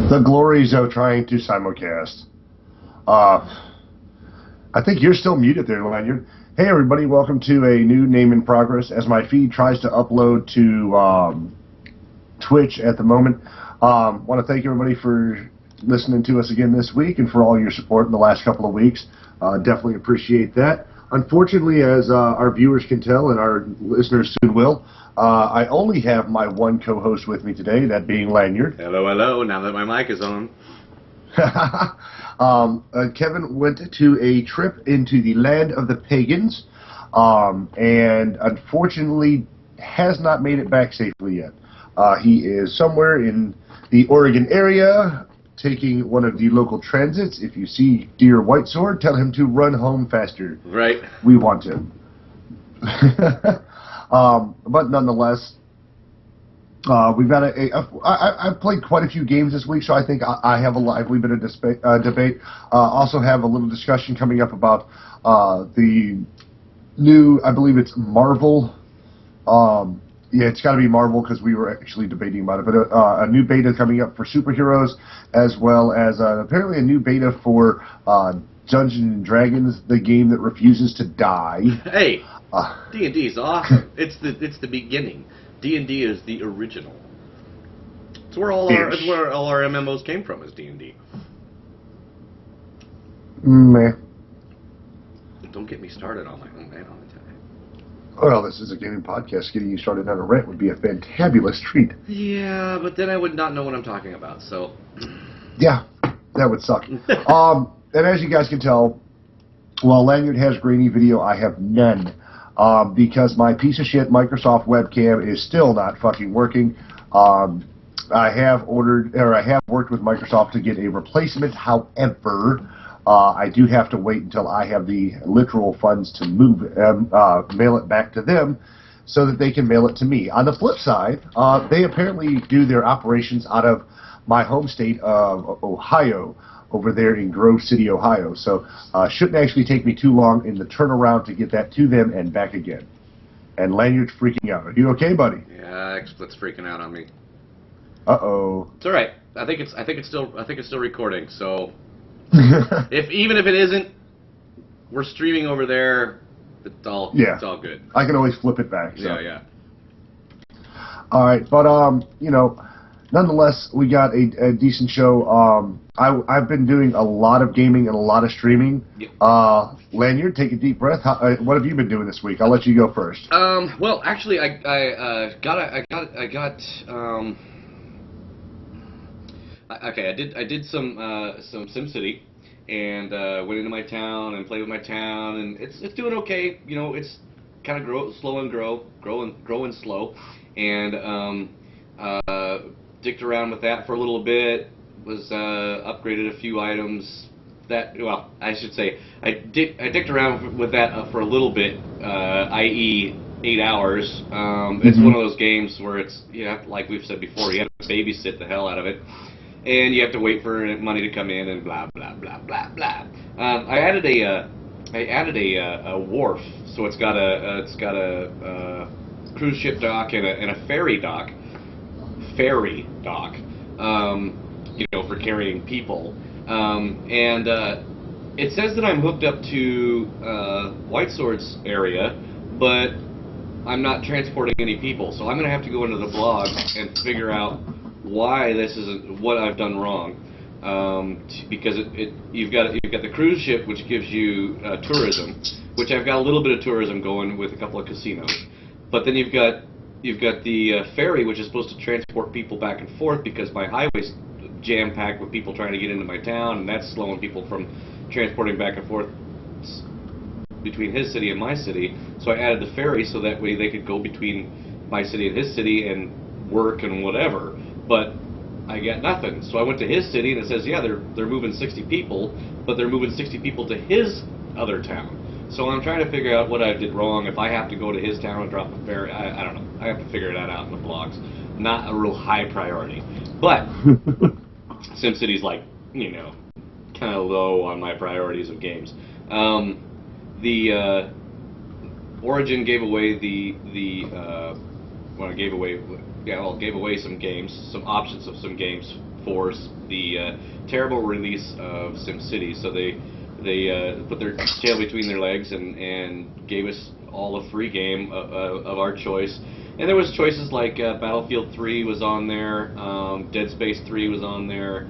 The glories of trying to simulcast. I think you're still muted there, Lanyard. Hey everybody, welcome to a new Name in Progress. As my feed tries to upload to Twitch at the moment, want to thank everybody for listening to us again this week and for all your support in the last couple of weeks. Definitely appreciate that. Unfortunately, as our viewers can tell and our listeners soon will, I only have my one co-host with me today, that being Lanyard. Hello, hello, now that my mic is on. Kevin went to a trip into the land of the pagans, and unfortunately has not made it back safely yet. He is somewhere in the Oregon area, taking one of the local transits. If you see dear Whitesword, tell him to run home faster. Right. We want him. But nonetheless, we've got I've played quite a few games this week, so I think I have a lively bit of debate. Also have a little discussion coming up about the new, I believe it's Marvel. Yeah, it's got to be Marvel because we were actually debating about it. But a new beta coming up for superheroes, as well as apparently a new beta for Dungeons and Dragons, the game that refuses to die. Hey, D&D is awesome. It's the beginning. D&D is the original. It's where all our MMOs came from, is D&D. Meh. Don't get me started on my own man on the time. Well, this is a gaming podcast. Getting you started on a rant would be a fantabulous treat. Yeah, but then I would not know what I'm talking about, so... Yeah, that would suck. And as you guys can tell, while Lanyard has grainy video, I have none. Because my piece of shit Microsoft webcam is still not fucking working. I have worked with Microsoft to get a replacement. However, I do have to wait until I have the literal funds to mail it back to them so that they can mail it to me. On the flip side, they apparently do their operations out of my home state of Ohio, over there in Grove City, Ohio. So shouldn't actually take me too long in the turnaround to get that to them and back again. And Lanyard's freaking out. Are you okay, buddy? Yeah, XSplit's freaking out on me. Uh-oh. It's all right. I think it's still recording. So even if it isn't, we're streaming over there. It's all good. I can always flip it back. So. Yeah. All right, but nonetheless, we got a decent show. I've been doing a lot of gaming and a lot of streaming. Yep. Lanyard, take a deep breath. What have you been doing this week? I'll let you go first. Well, actually, I did some SimCity, and went into my town and played with my town, and it's doing okay. You know, it's kind of growing slow, and dicked around with that for a little bit. Was upgraded a few items. I should say I dicked around with that for a little bit, i.e. 8 hours. It's one of those games where like we've said before, you have to babysit the hell out of it, and you have to wait for money to come in and blah blah blah blah blah. I added a wharf, so it's got a cruise ship dock and a ferry dock. For carrying people, and it says that I'm hooked up to Whitesword's area, but I'm not transporting any people, so I'm going to have to go into the blog and figure out why this isn't what I've done wrong, because you've got the cruise ship, which gives you tourism, which I've got a little bit of tourism going with a couple of casinos, but then you've got the ferry, which is supposed to transport people back and forth, because my highway's jam-packed with people trying to get into my town, and that's slowing people from transporting back and forth between his city and my city. So I added the ferry so that way they could go between my city and his city and work and whatever. But I got nothing. So I went to his city, and it says, yeah, they're moving 60 people, but they're moving 60 people to his other town. So I'm trying to figure out what I did wrong. If I have to go to his town and drop a ferry, I don't know. I have to figure that out in the blogs. Not a real high priority. But SimCity's like, kind of low on my priorities of games. The Origin gave away gave away some games, some options of some games force the terrible release of SimCity. So they put their tail between their legs and gave us all a free game of our choice. And there was choices like Battlefield 3 was on there, Dead Space 3 was on there,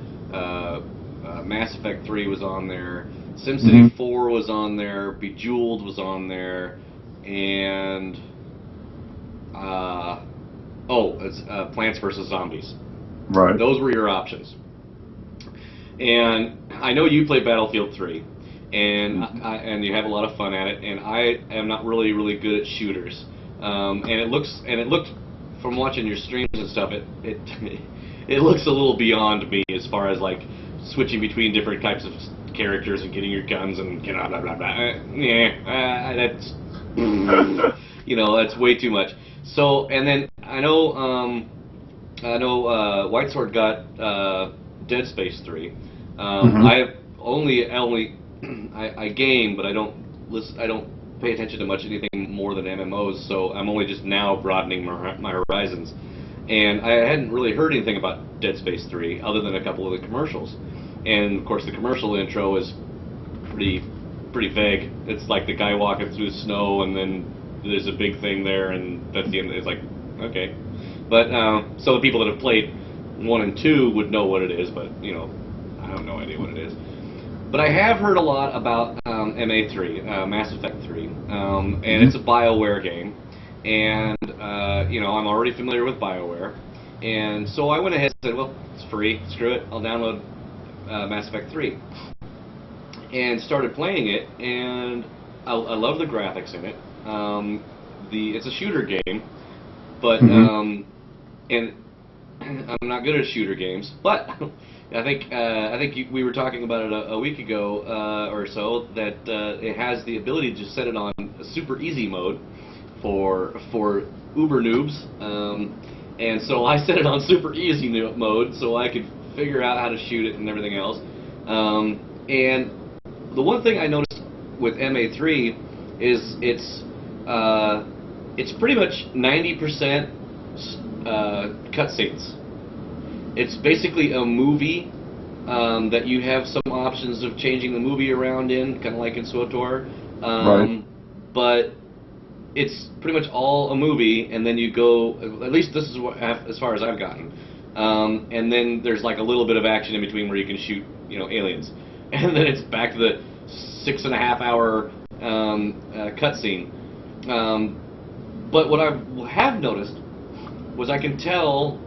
Mass Effect 3 was on there, SimCity 4 was on there, Bejeweled was on there, and Plants vs. Zombies. Right. Those were your options. And I know you play Battlefield 3, and and you have a lot of fun at it. And I am not really good at shooters. And it looked from watching your streams and stuff, it looks a little beyond me as far as like switching between different types of characters and getting your guns and blah blah blah. That's that's way too much. So and then I know Whitesword got Dead Space 3. I I game, but I don't pay attention to much anything more than MMOs, so I'm only just now broadening my horizons. And I hadn't really heard anything about Dead Space 3 other than a couple of the commercials. And of course the commercial intro is pretty vague. It's like the guy walking through snow and then there's a big thing there and that's the end. It's like, okay. But so the people that have played 1 and 2 would know what it is, but I have no idea what it is. But I have heard a lot about MA3, Mass Effect 3, and it's a BioWare game, and I'm already familiar with BioWare, and so I went ahead and said, well, it's free, screw it, I'll download Mass Effect 3, and started playing it, and I love the graphics in it. It's a shooter game, but and I'm not good at shooter games, but I think we were talking about it a week ago or so that it has the ability to set it on super easy mode for uber noobs, and so I set it on super easy mode so I could figure out how to shoot it and everything else. And the one thing I noticed with MA3 is it's pretty much 90% cutscenes. It's basically a movie that you have some options of changing the movie around in, kind of like in SWTOR. Right. But it's pretty much all a movie, and then you go. At least this is what, as far as I've gotten. And then there's like a little bit of action in between where you can shoot, aliens, and then it's back to the 6.5 hour cutscene. But what I have noticed was I can tell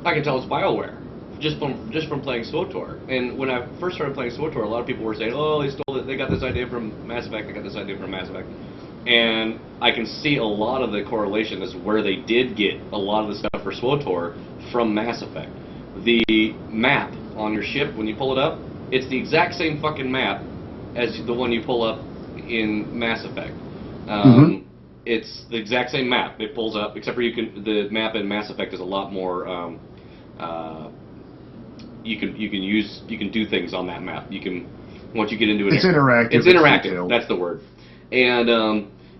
it's BioWare just from playing SWTOR. And when I first started playing SWTOR, a lot of people were saying, "Oh, they stole it. They got this idea from Mass Effect. They got this idea from Mass Effect." And I can see a lot of the correlation as where they did get a lot of the stuff for SWTOR from Mass Effect. The map on your ship when you pull it up, it's the exact same fucking map as the one you pull up in Mass Effect. It's the exact same map. It pulls up, except for the map in Mass Effect is a lot more. You can do things on that map. You can, once you get into it. It's interactive. It's interactive. That's the word. And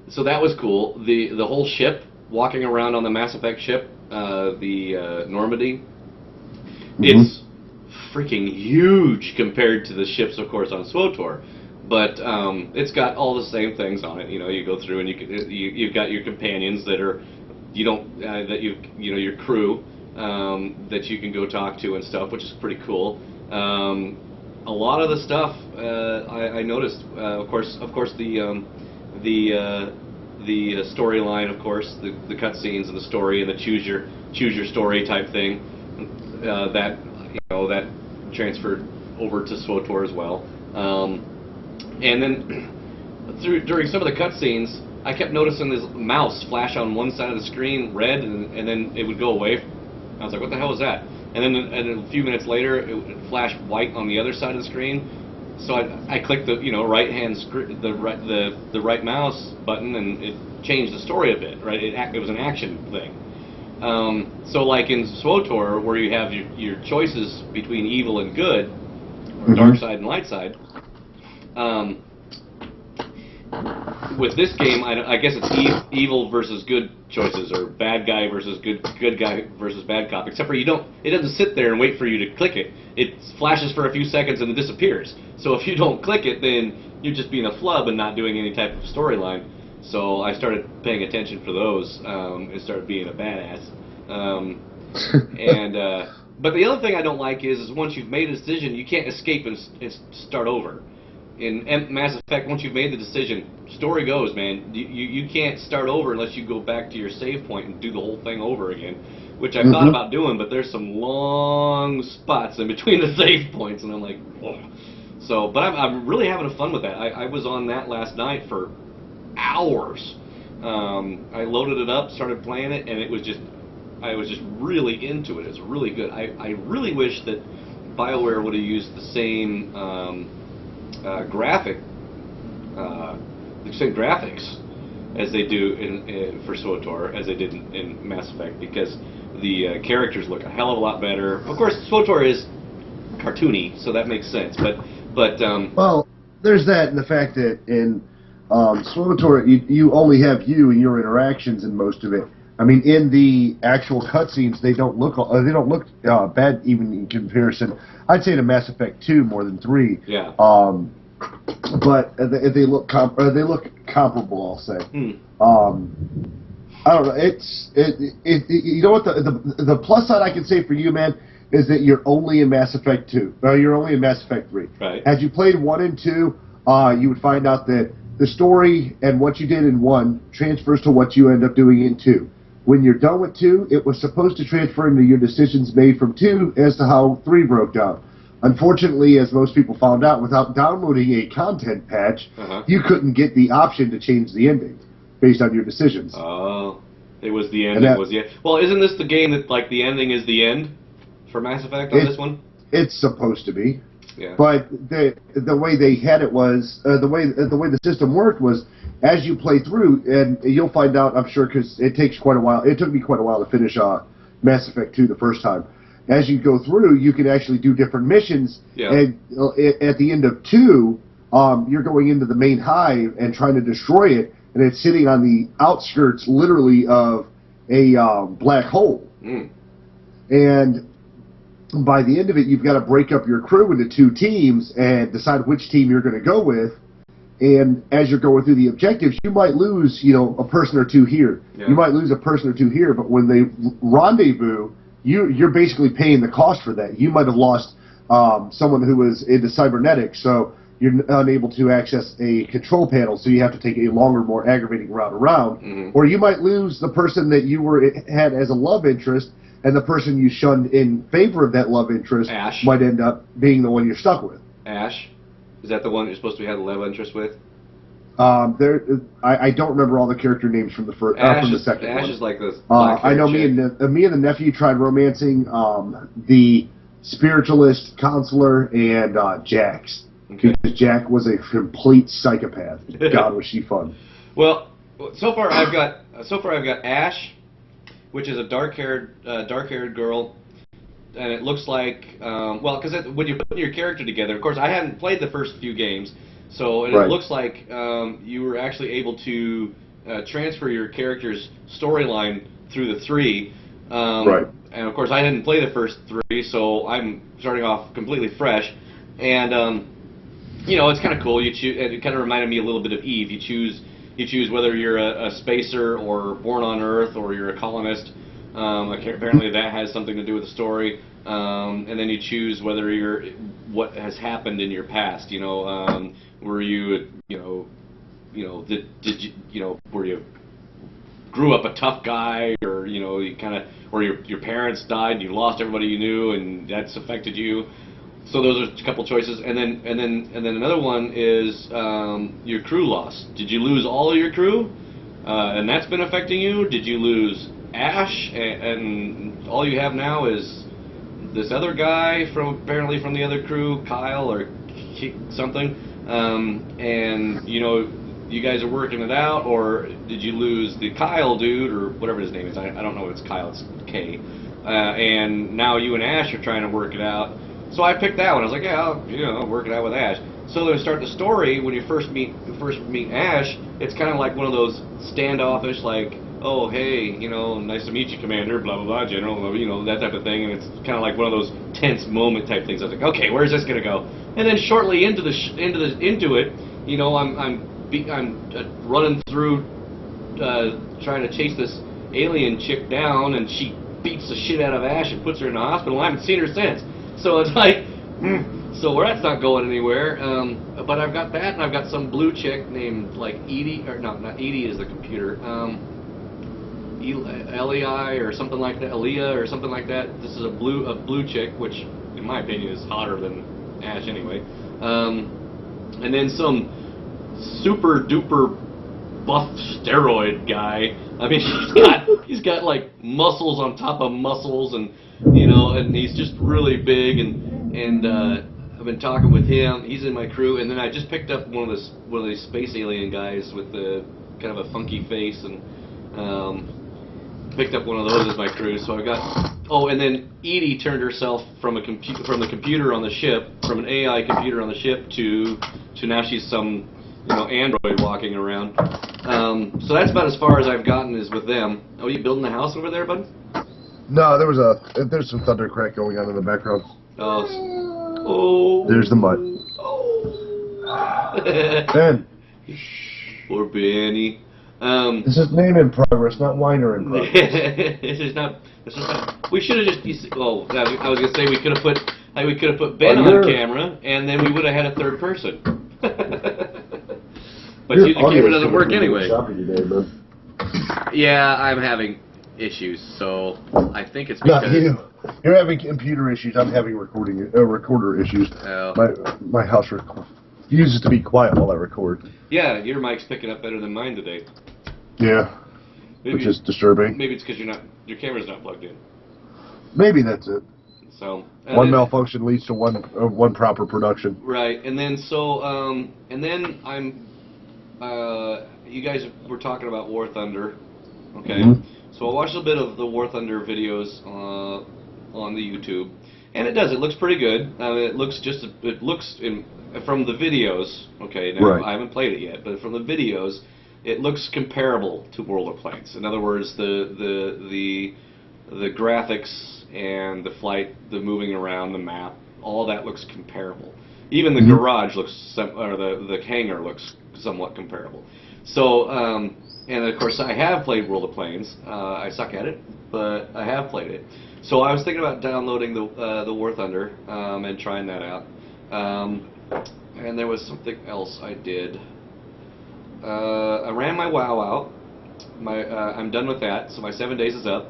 so that was cool. The whole ship, walking around on the Mass Effect ship, the Normandy. It's freaking huge compared to the ships, of course, on SWTOR. But it's got all the same things on it. You go through and you've got your companions that are, your crew that you can go talk to and stuff, which is pretty cool. A lot of the stuff I noticed, of course, the storyline, of course, the cutscenes and the story and the choose your story type thing, that transferred over to SWTOR as well. And then during some of the cutscenes, I kept noticing this mouse flash on one side of the screen red, and then it would go away. I was like, what the hell was that? And then a few minutes later, it would flash white on the other side of the screen. So I clicked the right hand the right mouse button, and it changed the story a bit. Right, it was an action thing. So like in SWTOR, where you have your choices between evil and good, or dark side and light side. with this game, I guess it's evil versus good choices, or bad guy versus good guy versus bad cop. Except for it doesn't sit there and wait for you to click it. It flashes for a few seconds and then disappears. So if you don't click it, then you're just being a flub and not doing any type of storyline. So I started paying attention for those and started being a badass. But the other thing I don't like is once you've made a decision, you can't escape and start over. In Mass Effect, once you've made the decision, story goes, man. You can't start over unless you go back to your save point and do the whole thing over again, which I thought about doing, but there's some long spots in between the save points, and I'm like, whoa. So, but I'm really having fun with that. I was on that last night for hours. I loaded it up, started playing it, and I was just really into it. It's really good. I really wish that BioWare would have used the same graphics as they do for SWTOR, as they did in Mass Effect, because the characters look a hell of a lot better. Of course, SWTOR is cartoony, so that makes sense. But well, there's that, and the fact that in SWTOR you only have you and your interactions in most of it. I mean, in the actual cutscenes, they don't look bad even in comparison. I'd say to Mass Effect 2 more than 3. Yeah. But they look comparable, I'll say. I don't know. You know what the plus side I can say for you, man, is that you're only in Mass Effect 2. You're only in Mass Effect 3. Right. As you played 1 and 2, you would find out that the story and what you did in 1 transfers to what you end up doing in 2. When you're done with 2, it was supposed to transfer into your decisions made from 2 as to how 3 broke down. Unfortunately, as most people found out, without downloading a content patch, you couldn't get the option to change the ending based on your decisions. Oh, it was the ending. Well, isn't this the game that like the ending is the end for Mass Effect on this one? It's supposed to be. Yeah. But the way they had it was the way the system worked was as you play through, and you'll find out, I'm sure, because it takes quite a while. It took me quite a while to finish Mass Effect 2 the first time. As you go through, you can actually do different missions, and at the end of 2, you're going into the main hive and trying to destroy it, and it's sitting on the outskirts, literally, of a black hole. And by the end of it, you've got to break up your crew into 2 teams and decide which team you're going to go with. And as you're going through the objectives, you might lose, a person or 2 here. Yeah. You might lose a person or 2 here, but when they rendezvous, you're basically paying the cost for that. You might have lost someone who was into cybernetics, so you're unable to access a control panel, so you have to take a longer, more aggravating route around. Or you might lose the person that you had as a love interest, and the person you shunned in favor of that love interest Ash. might end up being the one you're stuck with. Ash? Is that the one you're supposed to have a love interest with? I don't remember all the character names from the first, from the second one. Ash is like this. I know me and the nephew tried romancing the spiritualist counselor and Jax, because Jack was a complete psychopath. God, was she fun! Well, so far I've got Ash, which is a dark-haired girl. And it looks like, because when you're putting your character together, of course, I hadn't played the first few games, so it looks like you were actually able to transfer your character's storyline through the 3. And of course, I didn't play the first 3, so I'm starting off completely fresh. And it's kind of cool. You choose. It kind of reminded me a little bit of Eve. You choose whether you're a spacer or born on Earth, or you're a colonist. Apparently that has something to do with the story, and then you choose whether what has happened in your past. Were you, were you grew up a tough guy, or you kind of, or your parents died and you lost everybody you knew and that's affected you. So those are a couple choices, and then another one is your crew loss. Did you lose all of your crew, and that's been affecting you? Did you lose Ash, and all you have now is this other guy apparently from the other crew, Kyle or something, and you guys are working it out? Or did you lose the Kyle dude, or whatever his name is? I don't know if it's Kyle, it's K, and now you and Ash are trying to work it out. So I picked that one. I was like, yeah, I'll work it out with Ash. So to start the story, when you first meet Ash, it's kind of like one of those standoffish, like, oh hey, you know, nice to meet you, Commander, blah blah blah, General, you know, that type of thing, and it's kind of like one of those tense moment type things. I was like, okay, where's this gonna go? And then shortly into it, you know, I'm running through trying to chase this alien chick down, and she beats the shit out of Ash and puts her in the hospital. And I haven't seen her since. So it's like, so that's not going anywhere. But I've got that, and I've got some blue chick named like Edie, or no, not Edie is the computer. Lei or something like that, Aaliyah or something like that. This is a blue chick, which in my opinion is hotter than Ash anyway. And then some super duper buff steroid guy. I mean, he's got like muscles on top of muscles, and you know, and he's just really big. And I've been talking with him. He's in my crew, and then I just picked up one of these space alien guys with the kind of a funky face, and picked up one of those as my crew. So I got and then Edie turned herself from the computer on the ship, from an AI computer on the ship to now she's some, you know, android walking around. So that's about as far as I've gotten is with them. Oh, you building the house over there, bud? No, there's some thunder crack going on in the background. Oh. There's the mud. Oh. Ben. Poor Benny. This is name in progress, not whiner in progress. This is not. We should have just. Oh, I was gonna say we could have put Ben on camera, and then we would have had a third person. But the camera doesn't work anyway. Today, yeah, I'm having issues, so I think it's because... Not you. You're having computer issues. I'm having recorder issues. Oh. My house refuses to be quiet while I record. Yeah, your mic's picking up better than mine today. Yeah, which is disturbing. Maybe it's because your camera's not plugged in. Maybe that's it. So one malfunction leads to one proper production. Right, and then and then I'm. You guys were talking about War Thunder, okay? Mm-hmm. So I watched a bit of the War Thunder videos on the YouTube, and it looks pretty good. It looks from the videos, okay? Now, right. I haven't played it yet, but from the videos, it looks comparable to World of Planks. In other words, the graphics and the flight, the moving around the map, all that looks comparable. Even the garage looks, or the hangar looks somewhat comparable. So, and of course I have played World of Planes. I suck at it, but I have played it. So I was thinking about downloading the War Thunder and trying that out. And there was something else I did. I ran my WoW out. I'm done with that, so my 7 days is up,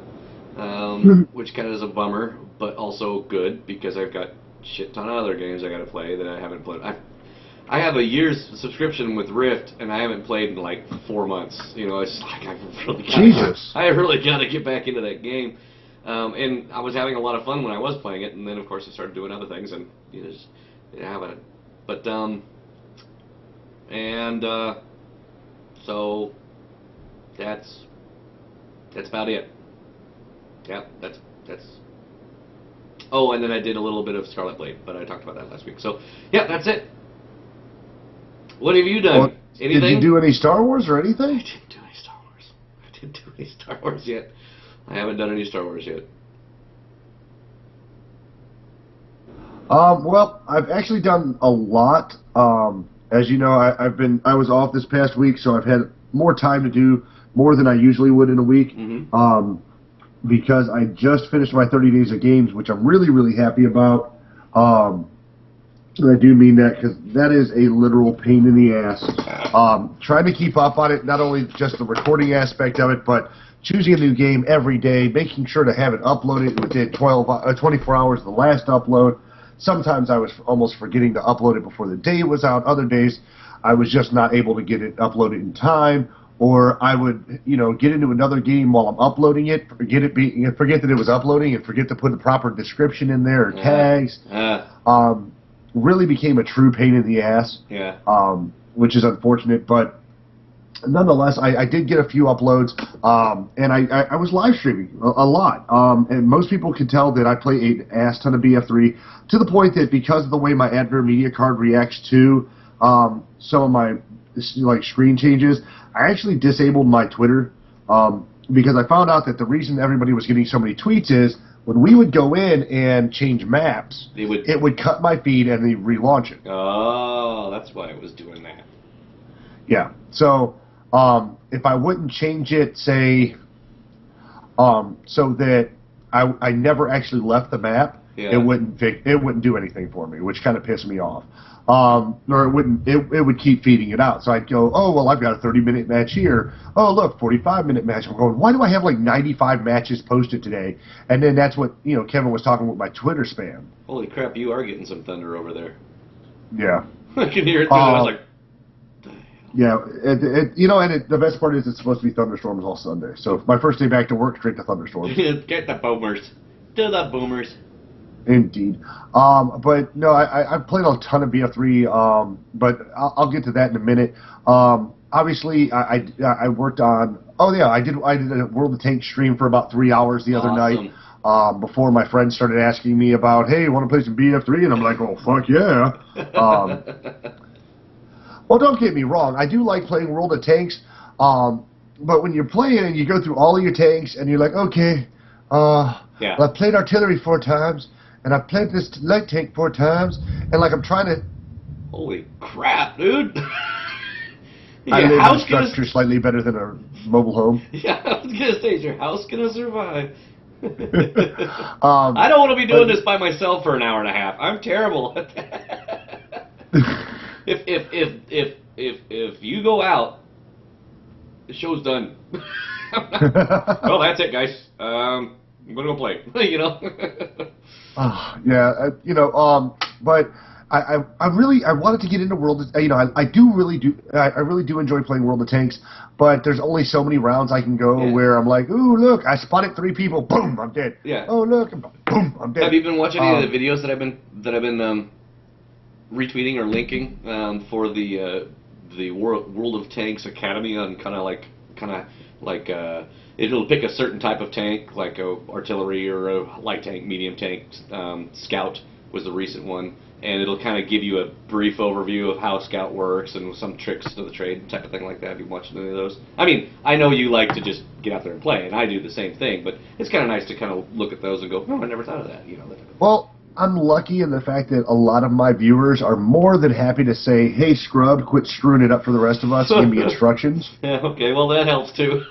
which kind of is a bummer, but also good because I've got shit ton of other games I got to play that I haven't played. I have a year's subscription with Rift, and I haven't played in like 4 months. You know, it's like I really got to get back into that game. And I was having a lot of fun when I was playing it, and then of course I started doing other things, and you just haven't. But so that's about it. Yeah, that's. Oh, and then I did a little bit of Scarlet Blade, but I talked about that last week. So yeah, that's it. What have you done? Well, anything? Did you do any Star Wars or anything? I didn't do any Star Wars. I didn't do any Star Wars yet. I haven't done any Star Wars yet. Well, I've actually done a lot. As you know, I was off this past week, so I've had more time to do more than I usually would in a week. Mm-hmm. Because I just finished my 30 days of games, which I'm really, really happy about. And I do mean that because that is a literal pain in the ass. Trying to keep up on it, not only just the recording aspect of it, but choosing a new game every day, making sure to have it uploaded within 24 hours of the last upload. Sometimes I was almost forgetting to upload it before the day was out. Other days, I was just not able to get it uploaded in time. Or I would, get into another game while I'm uploading it, forget that it was uploading, and forget to put the proper description in there or tags. Really became a true pain in the ass. Yeah. Which is unfortunate, but nonetheless, I did get a few uploads, and I was live streaming a lot. And most people can tell that I play an ass ton of BF3 to the point that because of the way my Adver media card reacts to some of my like screen changes, I actually disabled my Twitter because I found out that the reason everybody was getting so many tweets is when we would go in and change maps, it would cut my feed and then relaunch it. Oh, that's why it was doing that. Yeah. So if I wouldn't change it, say, so that I never actually left the map, yeah. it wouldn't do anything for me, which kind of pissed me off. Or it would keep feeding it out. So I'd go, oh well, I've got a 30-minute match here. Oh look, 45-minute match. I'm going, why do I have like 95 matches posted today? And then that's what Kevin was talking with my Twitter spam. Holy crap, you are getting some thunder over there. Yeah. I can hear it too. I was like. Yeah, and the best part is it's supposed to be thunderstorms all Sunday. So my first day back to work, straight to thunderstorms. Get the boomers. Do the boomers. Indeed. But no, I've played a ton of BF3, but I'll get to that in a minute. Obviously, I worked on, I did a World of Tanks stream for about 3 hours the other night. Before my friends started asking me about, hey, want to play some BF3? And I'm like, oh, fuck yeah. Well, don't get me wrong. I do like playing World of Tanks, but when you're playing and you go through all of your tanks and you're like, okay, yeah. I've played artillery 4 times, and I've played this light tank 4 times, and like I'm trying to... Holy crap, dude. I live in a structure slightly better than a mobile home. Yeah, I was going to say, is your house going to survive? I don't want to be doing this by myself for an hour and a half. I'm terrible at that. If you go out, the show's done. Well, that's it, guys. I'm gonna go play. But I really wanted to get into World. I really do enjoy playing World of Tanks. But there's only so many rounds I can go where I'm like, ooh, look, I spotted 3 people. Boom, I'm dead. Yeah. Oh, look, boom, I'm dead. Have you been watching any of the videos that I've been retweeting or linking for the World of Tanks Academy on kind of like it'll pick a certain type of tank, like a artillery or a light tank, medium tank. Scout was the recent one, and it'll kind of give you a brief overview of how Scout works and some tricks to the trade type of thing like that. Have you watched any of those? I mean, I know you like to just get out there and play, and I do the same thing, but it's kind of nice to kind of look at those and go, oh, I never thought of that. Well, I'm lucky in the fact that a lot of my viewers are more than happy to say, hey, scrub, quit screwing it up for the rest of us, give me instructions. Yeah, okay, well, that helps too.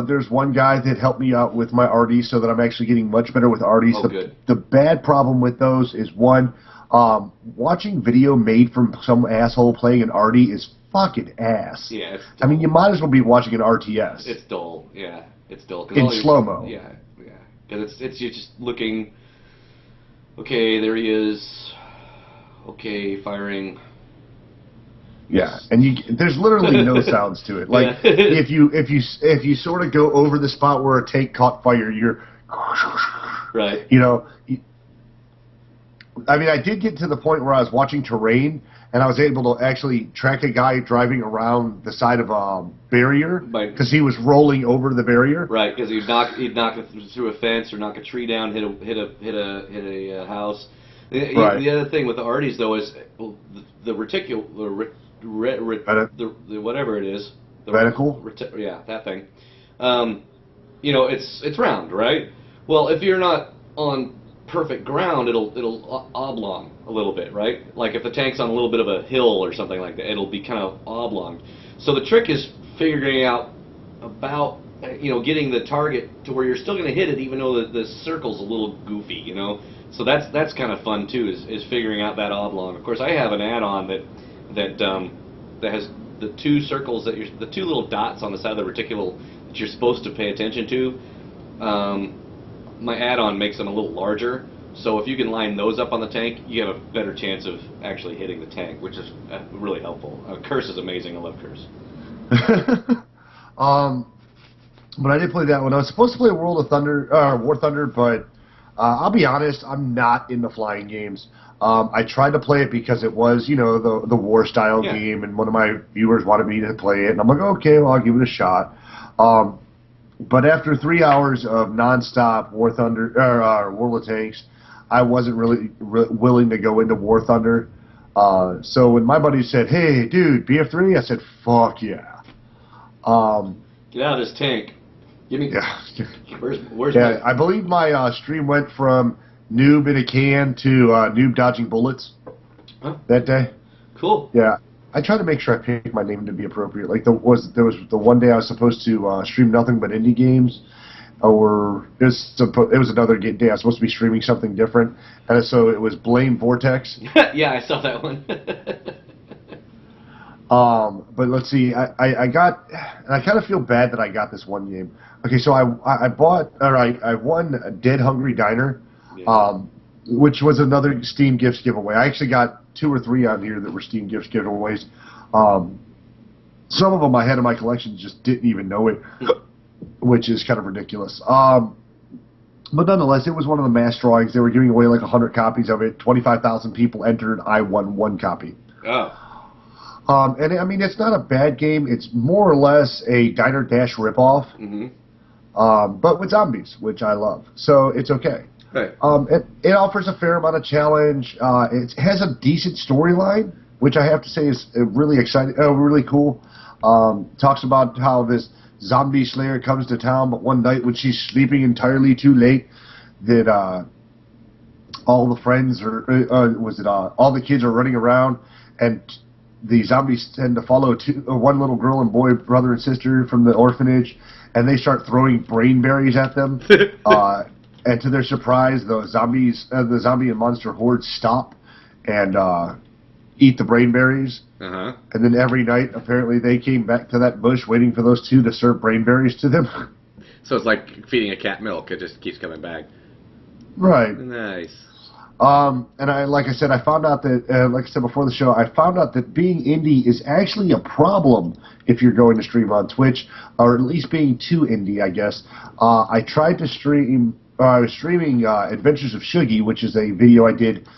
There's one guy that helped me out with my arties so that I'm actually getting much better with arties. Oh, good. The bad problem with those is, one, watching video made from some asshole playing an artie is fucking ass. Yeah, it's dull. I mean, you might as well be watching an RTS. It's dull, yeah. It's dull. In slow-mo. Yeah. Because you're just looking... Okay, there he is. Okay, firing. Yeah, and there's literally no sounds to it. Like if you sort of go over the spot where a tank caught fire, you're right. I mean, I did get to the point where I was watching terrain, and I was able to actually track a guy driving around the side of a barrier because he was rolling over the barrier. Right, because he'd knock it through a fence or knock a tree down, hit a house. The other thing with the arties though is the reticle, the whatever it is, the reticle. Yeah, that thing. It's round, right? Well, if you're not on perfect ground, it'll oblong a little bit, right? Like if the tank's on a little bit of a hill or something like that, it'll be kind of oblong. So the trick is figuring out about getting the target to where you're still going to hit it, even though the circle's a little goofy, So that's kind of fun too, is figuring out that oblong. Of course, I have an add-on that has the 2 circles the 2 little dots on the side of the reticule that you're supposed to pay attention to. My add-on makes them a little larger, so if you can line those up on the tank, you have a better chance of actually hitting the tank, which is really helpful. Curse is amazing. I love Curse. But I did play that one. I was supposed to play World of Thunder, War Thunder, but I'll be honest, I'm not into flying games. I tried to play it because it was, the war style game, and one of my viewers wanted me to play it, and I'm like, okay, well, I'll give it a shot. But after 3 hours of nonstop War Thunder or World of Tanks, I wasn't really willing to go into War Thunder. So when my buddy said, "Hey, dude, BF3," I said, "Fuck yeah." Get out of this tank. Give me. Yeah. Where's Yeah, I believe my stream went from noob in a can to noob dodging bullets that day. Cool. Yeah. I try to make sure I pick my name to be appropriate. Like there was the one day I was supposed to stream nothing but indie games, or it was another day I was supposed to be streaming something different, and so it was Blame Vortex. Yeah, I saw that one. But let's see, I got, and I kind of feel bad that I got this one game. Okay, so I won Dead Hungry Diner, which was another Steam Gifts giveaway. I actually got 2 or 3 on here that were Steam Gifts giveaways. Some of them I had in my collection, just didn't even know it, which is kind of ridiculous. But nonetheless, it was one of the mass drawings. They were giving away like 100 copies of it. 25,000 people entered. I won 1 copy. Oh. And I mean, it's not a bad game. It's more or less a Diner Dash ripoff, but with zombies, which I love. So it's okay. Right. It offers a fair amount of challenge. It has a decent storyline, which I have to say is really exciting, really cool. Talks about how this zombie slayer comes to town, but one night when she's sleeping entirely too late, that all the friends all the kids are running around, and the zombies tend to follow one little girl and boy, brother and sister from the orphanage, and they start throwing brain berries at them. And to their surprise, the zombie and monster hordes stop and eat the brain berries. And then every night, apparently, they came back to that bush waiting for those two to serve brain berries to them. So it's like feeding a cat milk. It just keeps coming back. Right. Nice. And like I said, I found out that, like I said before the show, I found out that being indie is actually a problem if you're going to stream on Twitch, or at least being too indie, I guess. I tried to stream, I was streaming Adventures of Shuggy, which is a video I did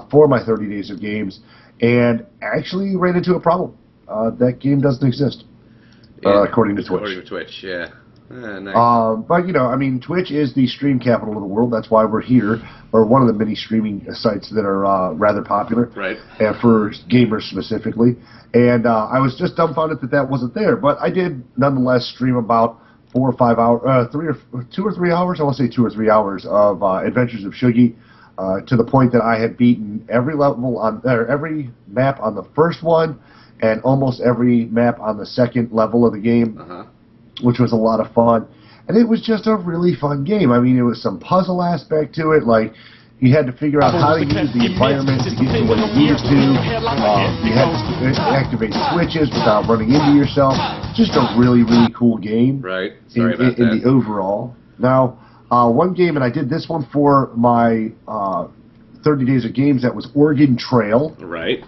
for my 30 Days of Games, and actually ran into a problem. That game doesn't exist, according to Twitch. According to Twitch, yeah. Nice. But, I mean, Twitch is the stream capital of the world. That's why we're here, or one of the many streaming sites that are rather popular. Right. For gamers specifically. And I was just dumbfounded that wasn't there. But I did, nonetheless, stream about 4 or 5 hours, 2 or 3 hours, I want to say 2 or 3 hours of Adventures of Shuggy, to the point that I had beaten every every map on the first one, and almost every map on the second level of the game. Which was a lot of fun. And it was just a really fun game. I mean, there was some puzzle aspect to it, like you had to figure out how to use the environment to get to what you needed to. You had to activate switches without running into yourself. Just a really, really cool game. Right. Sorry about that. In the overall. Now, one game, and I did this one for my 30 Days of Games, that was Oregon Trail. Right.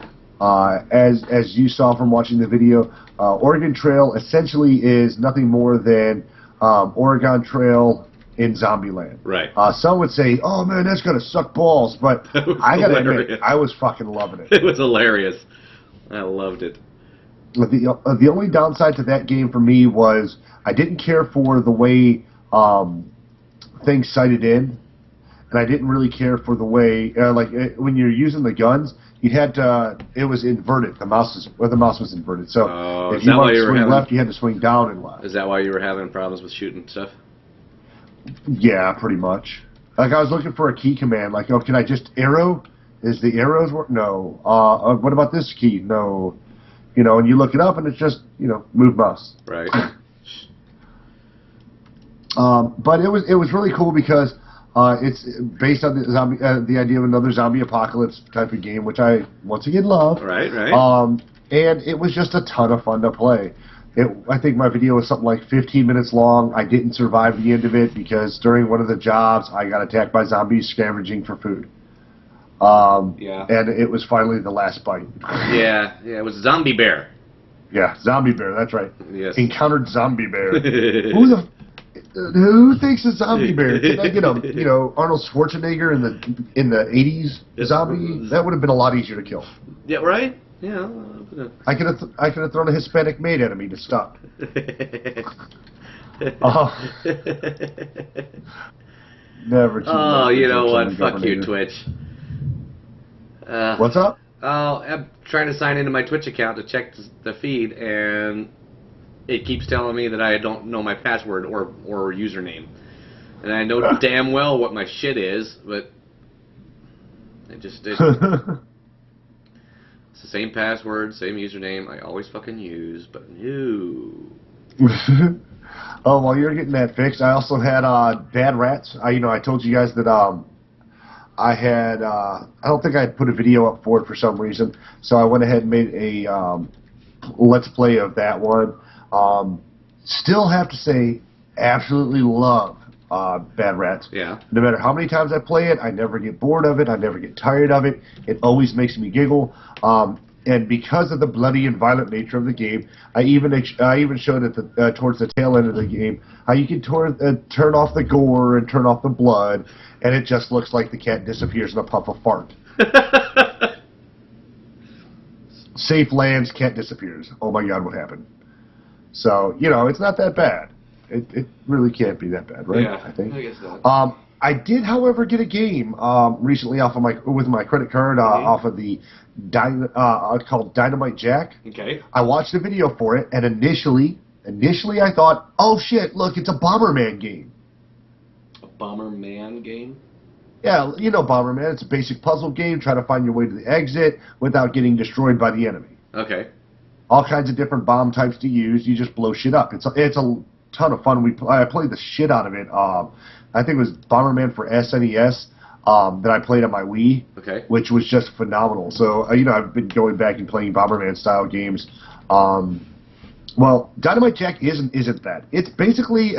As you saw from watching the video, Oregon Trail essentially is nothing more than Oregon Trail in Zombieland. Right. Some would say, "Oh man, that's gonna suck balls," but I gotta admit, I was fucking loving it. It was hilarious. I loved it. The only downside to that game for me was I didn't care for the way things sighted in, and I didn't really care for the way when you're using the guns. You had to. It was inverted. The mouse was inverted. So if you wanted to swing left, you had to swing down and left. Is that why you were having problems with shooting stuff? Yeah, pretty much. Like I was looking for a key command. Like, oh, can I just arrow? Is the arrows work? No. What about this key? No. And you look it up, and it's just move mouse. Right. But it was really cool because. It's based on the idea of another zombie apocalypse type of game, which I once again love. Right. And it was just a ton of fun to play. I think my video was something like 15 minutes long. I didn't survive the end of it because during one of the jobs I got attacked by zombies scavenging for food. Yeah. And it was finally the last bite. Yeah. It was Zombie Bear. Yeah, Zombie Bear. That's right. Yes. Encountered Zombie Bear. Who thinks a zombie bear? Can I get a Arnold Schwarzenegger in the 80s zombie? That would have been a lot easier to kill. Yeah, right. Yeah. I could have thrown a Hispanic maid at him. He'd have stopped. Never. Oh, you know what? Fuck you, Twitch. What's up? Oh, I'm trying to sign into my Twitch account to check the feed, and it keeps telling me that I don't know my password or username. And I know damn well what my shit is, but it's the same password, same username I always fucking use, but no. Oh, while you're getting that fixed, I also had bad rats. I told you guys that I had I don't think I had put a video up for it for some reason, so I went ahead and made a let's play of that one. Still have to say, absolutely love Bad Rats. Yeah. No matter how many times I play it, I never get bored of it. I never get tired of it. It always makes me giggle. And because of the bloody and violent nature of the game, I even showed it towards the tail end of the game how you can turn off the gore and turn off the blood, and it just looks like the cat disappears in a puff of fart. Safe lands, cat disappears. Oh my God, what happened? So, it's not that bad. It really can't be that bad, right? Yeah, I think. I guess not. I did, however, get a game recently with my credit card off of the called Dynamite Jack. Okay. I watched a video for it, and initially I thought, oh shit, look, it's a Bomberman game. A Bomberman game? Yeah, Bomberman. It's a basic puzzle game. Try to find your way to the exit without getting destroyed by the enemy. Okay. All kinds of different bomb types to use. You just blow shit up. It's a ton of fun. I played the shit out of it. I think it was Bomberman for SNES that I played on my Wii, which was just phenomenal. So I've been going back and playing Bomberman style games. Well, Dynamite Jack isn't that. It's basically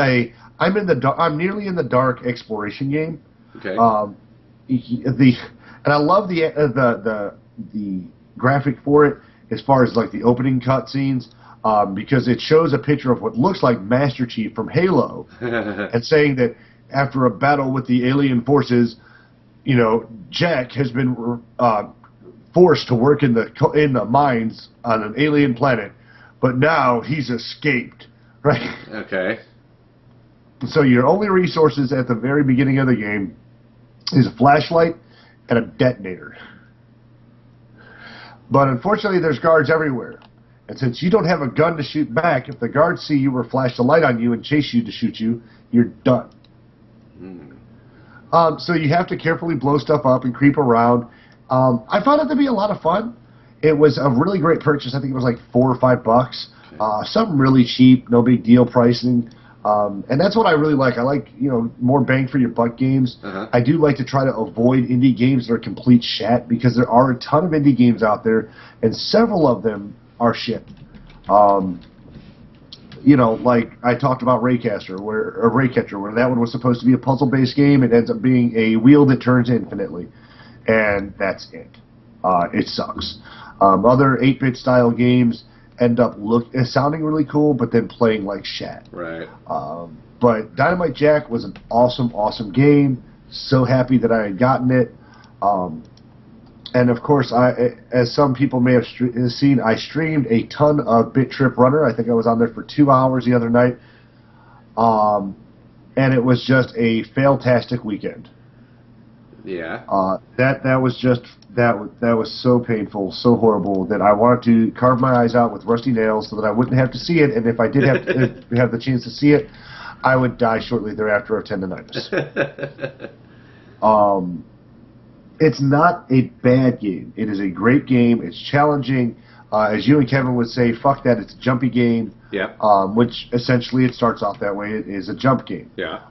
I'm nearly in the dark exploration game. Okay. And I love the graphic for it as far as like the opening cutscenes. Because it shows a picture of what looks like Master Chief from Halo, and saying that after a battle with the alien forces, Jack has been forced to work in the mines on an alien planet, but now he's escaped, right? Okay. So your only resources at the very beginning of the game is a flashlight and a detonator. But unfortunately, there's guards everywhere. And since you don't have a gun to shoot back, if the guards see you or flash a light on you and chase you to shoot you, you're done. So you have to carefully blow stuff up and creep around. I found it to be a lot of fun. It was a really great purchase. I think it was like $4 or $5. Okay. Something really cheap, no big deal pricing. And that's what I really like. I like, more bang for your buck games. I do like to try to avoid indie games that are complete shat, because there are a ton of indie games out there, and several of them are shit. Like I talked about Raycatcher, where that one was supposed to be a puzzle-based game. It ends up being a wheel that turns infinitely, and that's it. It sucks. Other 8-bit style games end up sounding really cool, but then playing like shat. Right. But Dynamite Jack was an awesome game. So happy that I had gotten it. And of course, as some people may have seen, I streamed a ton of Bit Trip Runner. I think I was on there for 2 hours the other night. And it was just a fail-tastic weekend. Yeah. That was so painful, so horrible, that I wanted to carve my eyes out with rusty nails so that I wouldn't have to see it. And if I did have the chance to see it, I would die shortly thereafter of tendonitis. It's not a bad game. It is a great game. It's challenging. As you and Kevin would say, fuck that, it's a jumpy game. Yeah. Which essentially it starts off that way. It is a jump game. Yeah.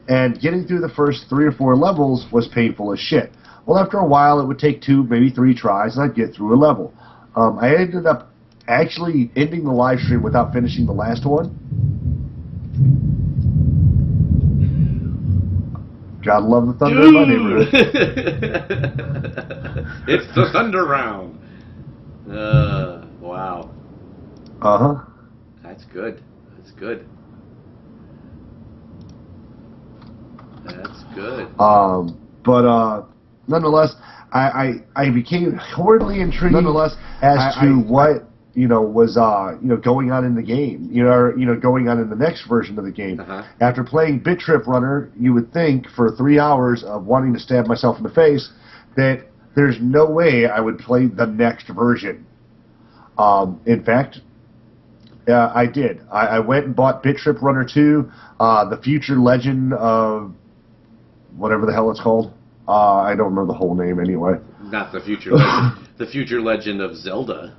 And getting through the first 3 or 4 levels was painful as shit. Well, after a while, it would take 2, maybe 3 tries, and I'd get through a level. I ended up actually ending the live stream without finishing the last one. Gotta love the thunder in my neighborhood. It's the thunder round. Wow. Uh-huh. That's good. That's good. That's good. But nonetheless, I became horribly intrigued as to what was going on in the game, going on in the next version of the game. After playing Bit Trip Runner, you would think for 3 hours of wanting to stab myself in the face that there's no way I would play the next version. In fact, I did. I went and bought Bit Trip Runner 2, the Future Legend of whatever the hell it's called. I don't remember the whole name anyway. Not the Future Legend. The Future Legend of Zelda.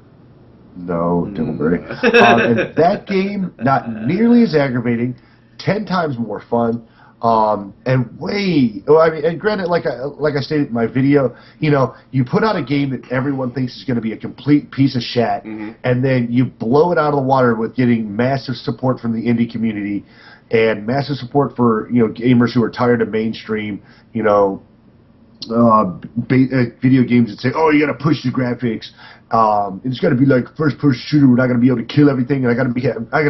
No, Devilberry. And that game, not nearly as aggravating, 10 times more fun, and way. Well, I mean, and granted, like I stated in my video, you put out a game that everyone thinks is going to be a complete piece of shit, and then you blow it out of the water with getting massive support from the indie community, and massive support for gamers who are tired of mainstream, video games that say, oh, you got to push the graphics. It's got to be like first-person shooter. We're not going to be able to kill everything, and I got to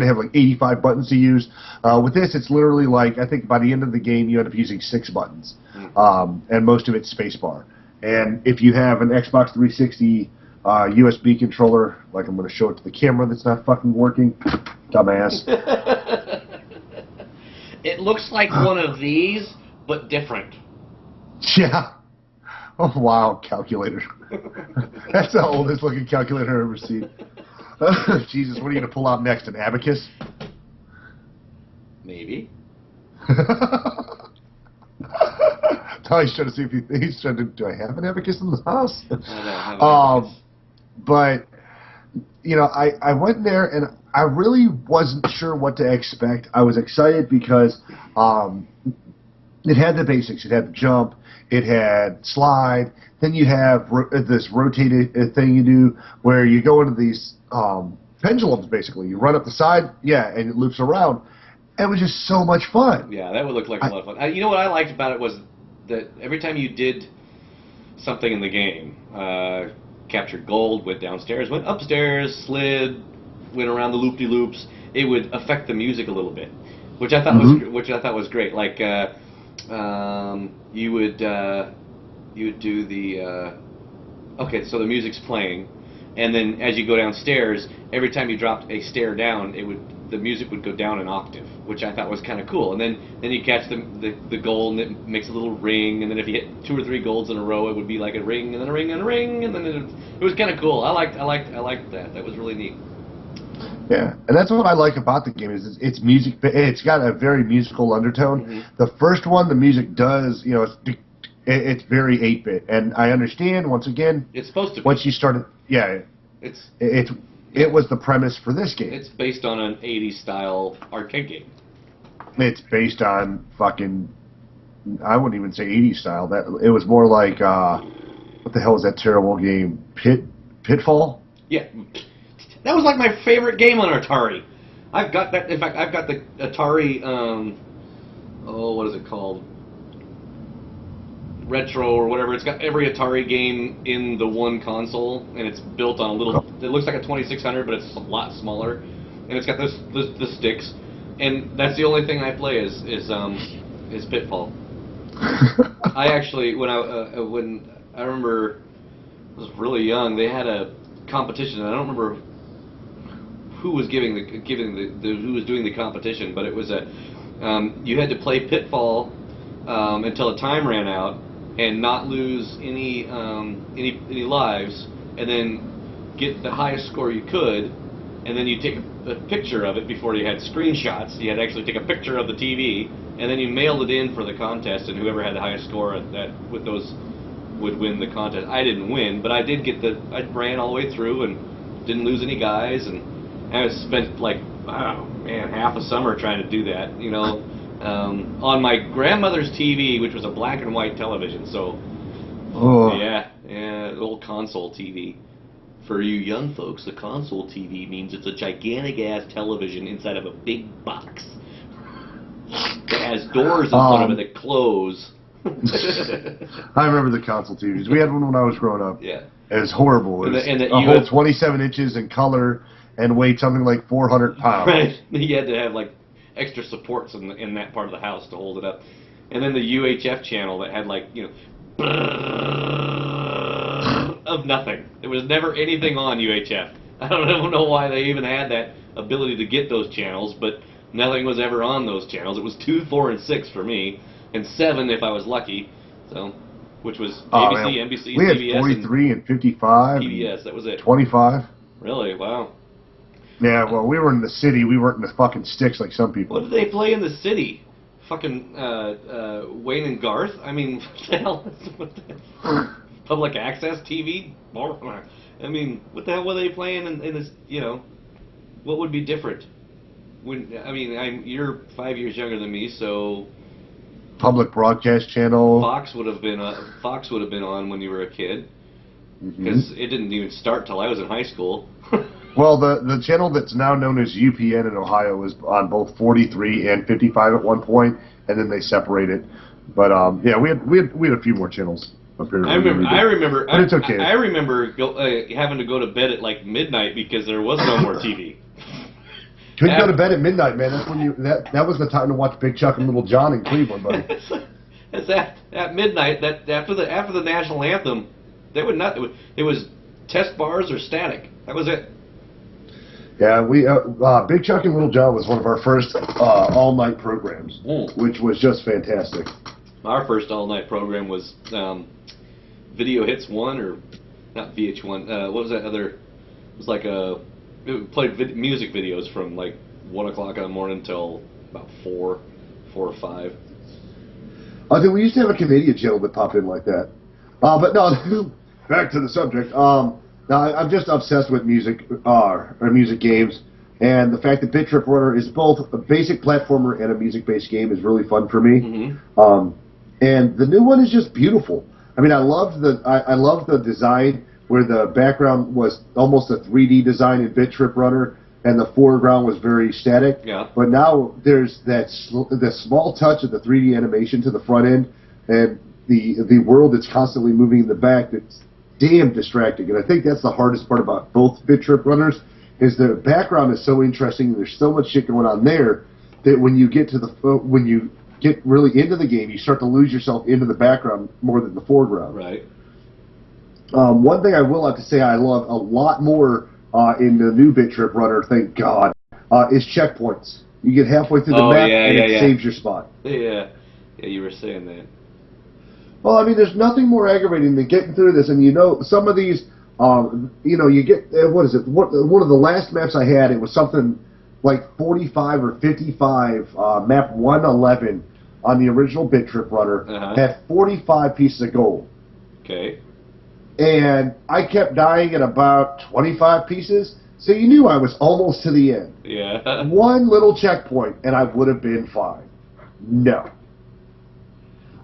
have like 85 buttons to use. With this, it's literally like I think by the end of the game you end up using 6 buttons, and most of it's spacebar. And if you have an Xbox 360 USB controller, like I'm going to show it to the camera, that's not fucking working, dumbass. It looks like one of these, but different. Yeah. Oh, wow, calculator. That's the oldest looking calculator I've ever seen. Jesus, what are you going to pull out next? An abacus? Maybe. He's trying to see if he's trying to, do I have an abacus in the house? I don't have an abacus. But, I went in there and I really wasn't sure what to expect. I was excited because it had the basics. It had the jump. It had slide. Then you have this rotated thing you do where you go into these pendulums, basically. You run up the side, and it loops around. It was just so much fun. Yeah, that would look like a lot of fun. You know what I liked about it was that every time you did something in the game, captured gold, went downstairs, went upstairs, slid, went around the loop-de-loops, it would affect the music a little bit, which I thought was great. Like you would do the okay, so the music's playing, and then as you go downstairs, every time you dropped a stair down, the music would go down an octave, which I thought was kind of cool. And then you catch the gold, and it makes a little ring, and then if you hit 2 or 3 golds in a row, it would be like a ring, and then a ring, and a ring, and then it was kind of cool. I liked that. That was really neat. Yeah, and that's what I like about the game is it's music. It's got a very musical undertone. The first one, the music does, it's very 8-bit, and I understand once again. It's supposed to be. Once you started, it was the premise for this game. It's based on an 80s style arcade game. It's based on fucking, I wouldn't even say 80s style. That it was more like what the hell was that terrible game? Pitfall? Yeah. That was like my favorite game on Atari. I've got that. In fact, I've got the Atari. What is it called? Retro or whatever. It's got every Atari game in the one console, and it's built on a little. It looks like a 2600, but it's a lot smaller, and it's got the sticks, and that's the only thing I play is Pitfall. I actually when I remember I was really young, they had a competition, and I don't remember who was who was doing the competition, but it was you had to play Pitfall until the time ran out and not lose any lives, and then get the highest score you could, and then you take a picture of it before you had screenshots. You had to actually take a picture of the TV, and then you mailed it in for the contest, and whoever had the highest score with those would win the contest. I didn't win, but I did get I ran all the way through and didn't lose any guys, and I spent like, oh man, half a summer trying to do that, on my grandmother's TV, which was a black and white television. So, old console TV. For you young folks, a console TV means it's a gigantic ass television inside of a big box. It has doors in front of it that close. I remember the console TVs. We had one when I was growing up. Yeah. It was horrible. It was a whole 27 inches in color and weighed something like 400 pounds. Right. You had to have like extra supports in that part of the house to hold it up. and then the UHF channel that had like, you know, of nothing. There was never anything on UHF. I don't know why they even had that ability to get those channels, but nothing was ever on those channels. It was 2, 4, and 6 for me, and 7 if I was lucky. So, which was ABC, NBC, we had CBS, 43 and 55. PBS. That was it. 25. Really? Wow. Yeah, well, we were in the city. We weren't in the fucking sticks like some people. What did they play in the city? Fucking Wayne and Garth? I mean, what the hell? What the public access TV? I mean, what the hell were they playing in this? You know, what would be different? You're 5 years younger than me, so Public broadcast channel. Fox would have been on when you were a kid, because it didn't even start till I was in high school. Well, the channel that's now known as UPN in Ohio was on both 43 and 55 at one point, and then they separated. But yeah, we had a few more channels up here. I remember. But it's okay. I remember having to go to bed at like midnight because there was no more TV. Couldn't go to bed at midnight, man. That's when that was the time to watch Big Chuck and Little John in Cleveland, buddy. It's at midnight. That after the national anthem, they would not. It was test bars or static. That was it. Yeah, we Big Chuck and Little John was one of our first all-night programs, which was just fantastic. Our first all-night program was Video Hits 1, or not VH1. What was that other? It was like it played music videos from like 1 o'clock in the morning till about 4 or 5. I think we used to have a Canadian channel that popped in like that. But no, back to the subject. Now, I'm just obsessed with music, or music games, and the fact that Bit Trip Runner is both a basic platformer and a music-based game is really fun for me. And the new one is just beautiful. I mean, I love the design where the background was almost a 3D design in Bit Trip Runner, and the foreground was very static. Yeah. But now there's the small touch of the 3D animation to the front end, and the world that's constantly moving in the back that's damn distracting. And I think that's the hardest part about both Bit Trip Runners, is the background is so interesting and there's so much shit going on there that when you get really into the game, you start to lose yourself into the background more than the foreground. Right. One thing I will have to say I love a lot more in the new Bit Trip Runner, thank God, is checkpoints. You get halfway through the map and it saves your spot. Yeah, you were saying that. Well, I mean, there's nothing more aggravating than getting through this, and some of these, you get, what is it? One of the last maps I had, it was something like 45 or 55, map 111 on the original Bit Trip Runner, had 45 pieces of gold. Okay. And I kept dying at about 25 pieces, so you knew I was almost to the end. Yeah. One little checkpoint, and I would have been fine. No.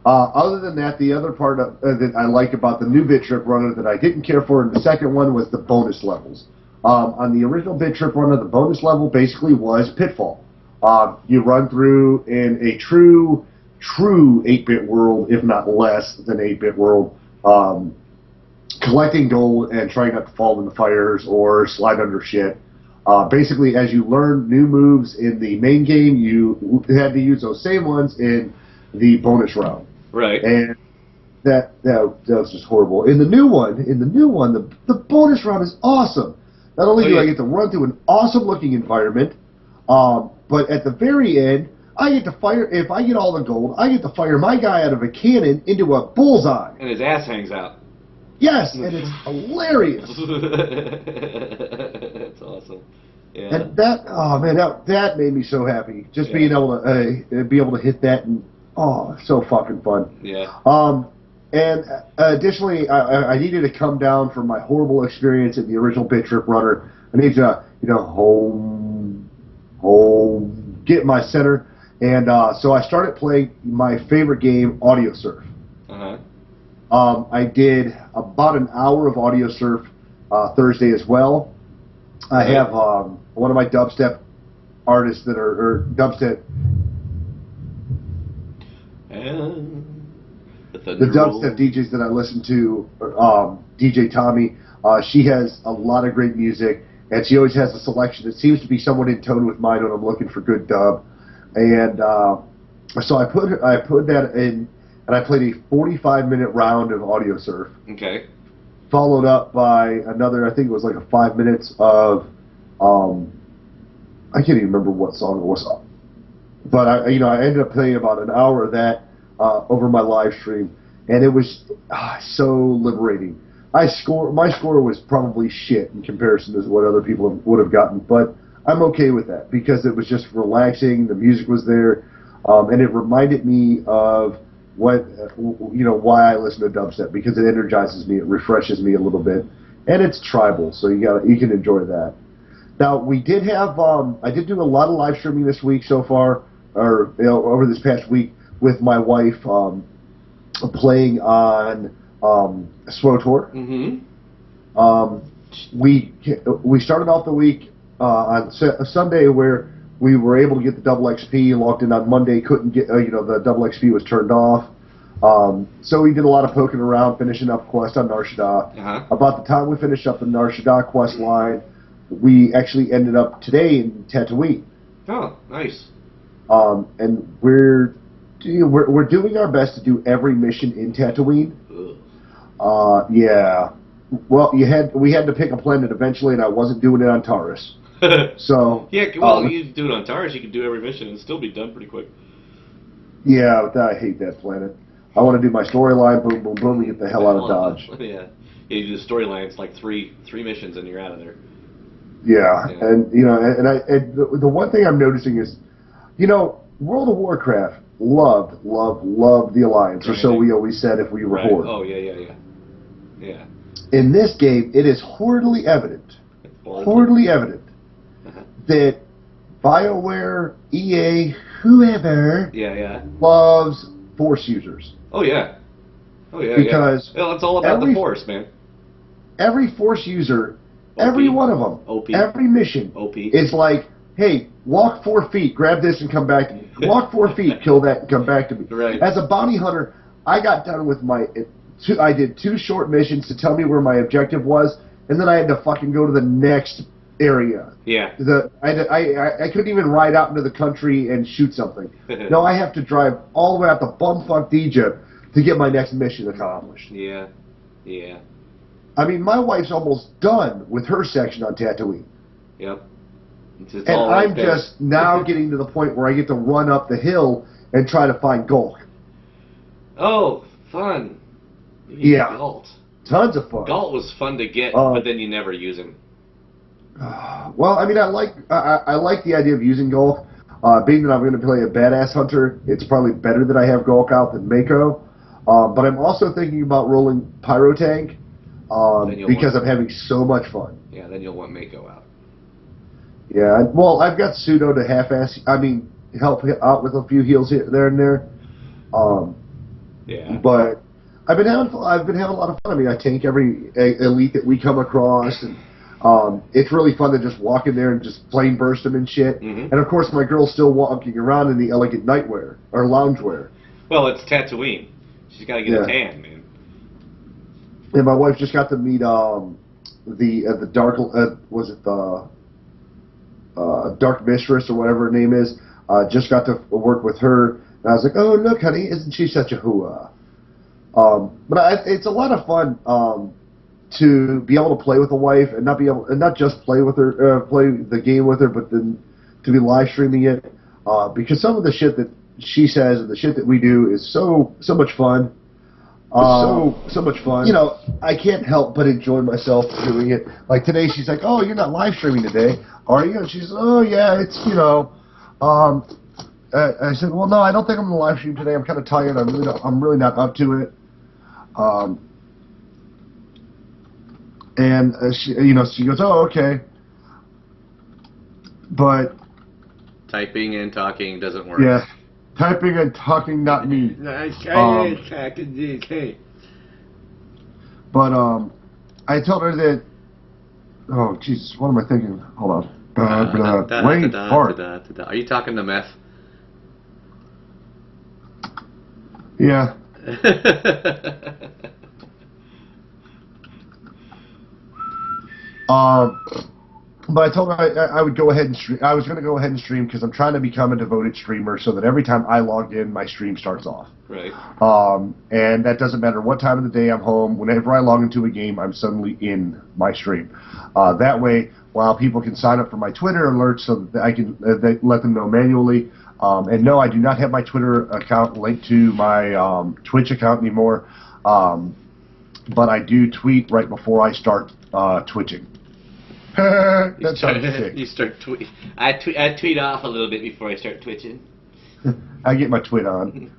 Other than that, the other part that I like about the new Bit Trip Runner that I didn't care for in the second one was the bonus levels. On the original Bit Trip Runner, the bonus level basically was Pitfall. You run through in a true 8-bit world, if not less than 8-bit world, collecting gold and trying not to fall into fires or slide under shit. Basically, as you learn new moves in the main game, you had to use those same ones in the bonus round. Right. And that was just horrible. In the new one, the bonus round is awesome. Not only do I get to run through an awesome-looking environment, but at the very end, I get to fire, if I get all the gold, I get to fire my guy out of a cannon into a bullseye. And his ass hangs out. Yes, and it's hilarious. That's awesome. Yeah. And that made me so happy. Just being able to hit that, and so fucking fun. Yeah. And additionally, I needed to come down from my horrible experience at the original Bit Trip Runner. I need to, home, get my center. And so I started playing my favorite game, Audio Surf. I did about an hour of Audio Surf Thursday as well. I have one of my dubstep artists that are dubstep. The dubstep DJs that I listen to, DJ Tommy, she has a lot of great music, and she always has a selection that seems to be somewhat in tone with mine when I'm looking for good dub. And So I put that in, and I played a 45-minute round of audio surf. Okay. Followed up by another, I think it was like a 5 minutes of, I can't even remember what song it was, but I ended up playing about an hour of that over my live stream, and it was so liberating. My score was probably shit in comparison to what other people would have gotten, but I'm okay with that because it was just relaxing. The music was there, and it reminded me of what why I listen to dubstep, because it energizes me, it refreshes me a little bit, and it's tribal, so you can enjoy that. Now we did have I did do a lot of live streaming this week so far, or over this past week with my wife playing on SWOTOR. We started off the week on Sunday where we were able to get the double XP, logged in on Monday, couldn't get, the double XP was turned off. So we did a lot of poking around, finishing up quest on Nar Shaddaa. About the time we finished up the Nar Shaddaa quest line, we actually ended up today in Tatooine. Oh, nice. And we're doing our best to do every mission in Tatooine. Yeah. Well, we had to pick a planet eventually, and I wasn't doing it on Taurus. So yeah, well, you do it on Taurus, you can do every mission and still be done pretty quick. Yeah, I hate that planet. I want to do my storyline, boom, boom, boom, and get the hell out of Dodge. Yeah, you do the storyline. It's like three missions, and you're out of there. Yeah, and the one thing I'm noticing is, World of Warcraft loved the Alliance, or so we always said if we were Horde. Oh yeah. In this game, it is horribly evident that BioWare, EA, whoever loves Force users. Oh yeah. Because it's all about the Force, man. Every Force user, every one of them, every mission is like, hey, walk 4 feet, grab this and come back to me. Walk 4 feet, kill that and come back to me. Right. As a bounty hunter, I got done with I did 2 short missions to tell me where my objective was, and then I had to fucking go to the next area. Yeah. I couldn't even ride out into the country and shoot something. No, I have to drive all the way out to bumfucked Egypt to get my next mission accomplished. Yeah. I mean, my wife's almost done with her section on Tatooine. Yep. And I'm just now getting to the point where I get to run up the hill and try to find Gulk. Oh, fun. Yeah. Galt. Tons of fun. Galt was fun to get, but then you never use him. Well, I mean, I like the idea of using Gulk. Being that I'm going to play a badass hunter, it's probably better that I have Gulk out than Mako. But I'm also thinking about rolling Pyro Tank because I'm having so much fun. Yeah, then you'll want Mako out. Yeah, well, I've got Pseudo to help out with a few heals here, there and there. Yeah. But I've been having a lot of fun. I mean, I tank every elite that we come across, and it's really fun to just walk in there and just flame burst them and shit. And of course, my girl's still walking around in the elegant nightwear or loungewear. Well, it's Tatooine. She's got to get a tan, man. And my wife just got to meet the dark was it the Dark Mistress or whatever her name is. Just got to work with her, and I was like, oh look, honey, isn't she such a hooah? But it's a lot of fun to be able to play with a wife and not just play with her, play the game with her, but then to be live streaming it, because some of the shit that she says and the shit that we do is so much fun. So much fun. I can't help but enjoy myself doing it. Like today, she's like, "Oh, you're not live streaming today, are you?" And she's, "Oh yeah, it's I said, "Well, no, I don't think I'm gonna live stream today. I'm kind of tired. I'm really not up to it." And she goes, "Oh, okay," but typing and talking doesn't work. Yeah. Typing and talking, not me. But I told her that. Oh Jesus, what am I thinking? Hold on. Rain fart. Are you talking to meth? Yeah. But I told him I would go ahead and stream. I was going to go ahead and stream because I'm trying to become a devoted streamer so that every time I log in, my stream starts off. Right. And that doesn't matter what time of the day I'm home. Whenever I log into a game, I'm suddenly in my stream. That way, while people can sign up for my Twitter alerts so that I can let them know manually. And no, I do not have my Twitter account linked to my Twitch account anymore. But I do tweet right before I start twitching. That sounds sick. You start tweet. I tweet off a little bit before I start twitching. I get my twit on.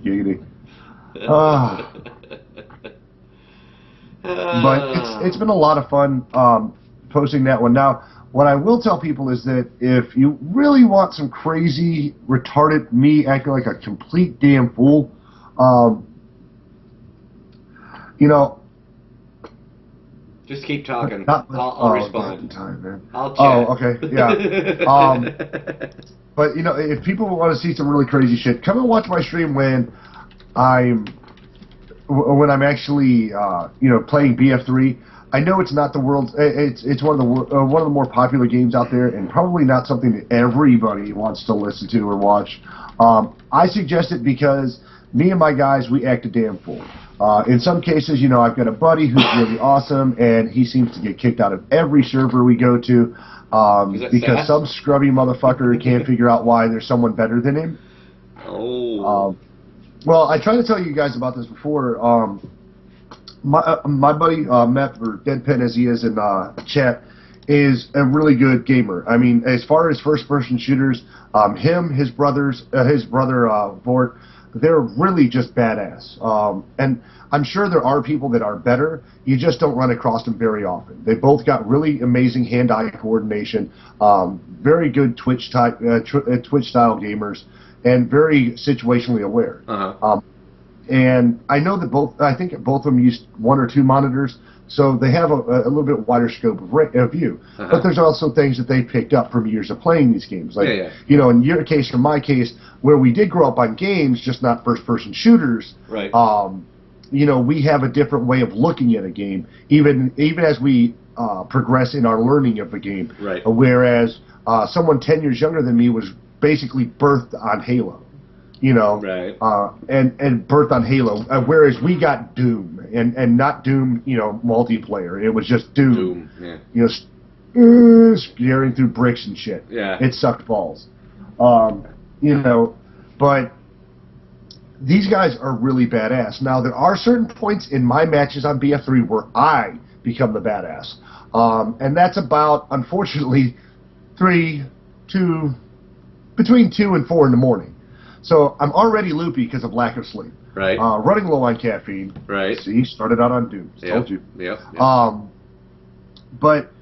Giggity. But it's been a lot of fun posting that one. Now, what I will tell people is that if you really want some crazy, retarded me acting like a complete damn fool, you know. Just keep talking. I'll respond. Time, man. I'll chat. Oh, okay, yeah. But you know, if people want to see some really crazy shit, come and watch my stream when I'm actually playing BF3. I know it's not the world's. It's one of the more popular games out there, and probably not something that everybody wants to listen to or watch. I suggest it because me and my guys, we act a damn fool. In some cases, you know, I've got a buddy who's really awesome, and he seems to get kicked out of every server we go to because sad? some scrubby motherfucker can't figure out why there's someone better than him. Oh. Well, I tried to tell you guys about this before. My buddy Meth, or Deadpen as he is in chat, is a really good gamer. I mean, as far as first-person shooters, his brother Vort, they're really just badass. And I'm sure there are people that are better. You just don't run across them very often. They both got really amazing hand-eye coordination, very good Twitch-style gamers, and very situationally aware. Uh-huh. And I know that I think both of them use 1 or 2 monitors, so they have a little bit wider scope of view. Uh-huh. But there's also things that they picked up from years of playing these games. Like, yeah. In your case or my case, where we did grow up on games, just not first-person shooters, right. We have a different way of looking at a game, even as we progress in our learning of the game. Right. Whereas someone 10 years younger than me was basically birthed on Halo. Right. And birthed on Halo, whereas we got Doom, and not Doom, multiplayer. It was just Doom. Yeah. Scaring through bricks and shit. Yeah. It sucked balls. But these guys are really badass. Now, there are certain points in my matches on BF3 where I become the badass. And that's about, unfortunately, between 2 and 4 in the morning. So I'm already loopy because of lack of sleep. Right. Running low on caffeine. Right. See, started out on Doom. Yep. Told you. Yep. But,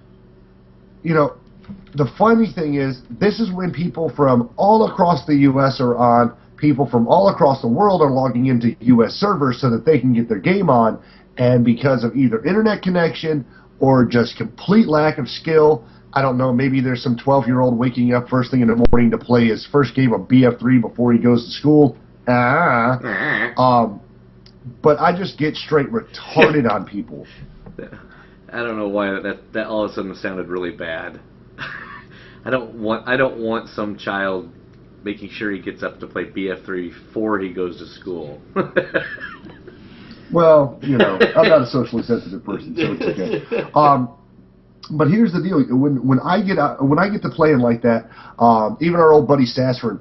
the funny thing is, this is when people from all across the U.S. are on, people from all across the world are logging into U.S. servers so that they can get their game on, and because of either internet connection or just complete lack of skill, I don't know, maybe there's some 12-year-old waking up first thing in the morning to play his first game of BF3 before he goes to school. But I just get straight retarded on people. I don't know why that all of a sudden sounded really bad. I don't want some child making sure he gets up to play BF3 before he goes to school. Well, I'm not a socially sensitive person, so it's okay. But here's the deal: when I get to playing like that, even our old buddy Sassford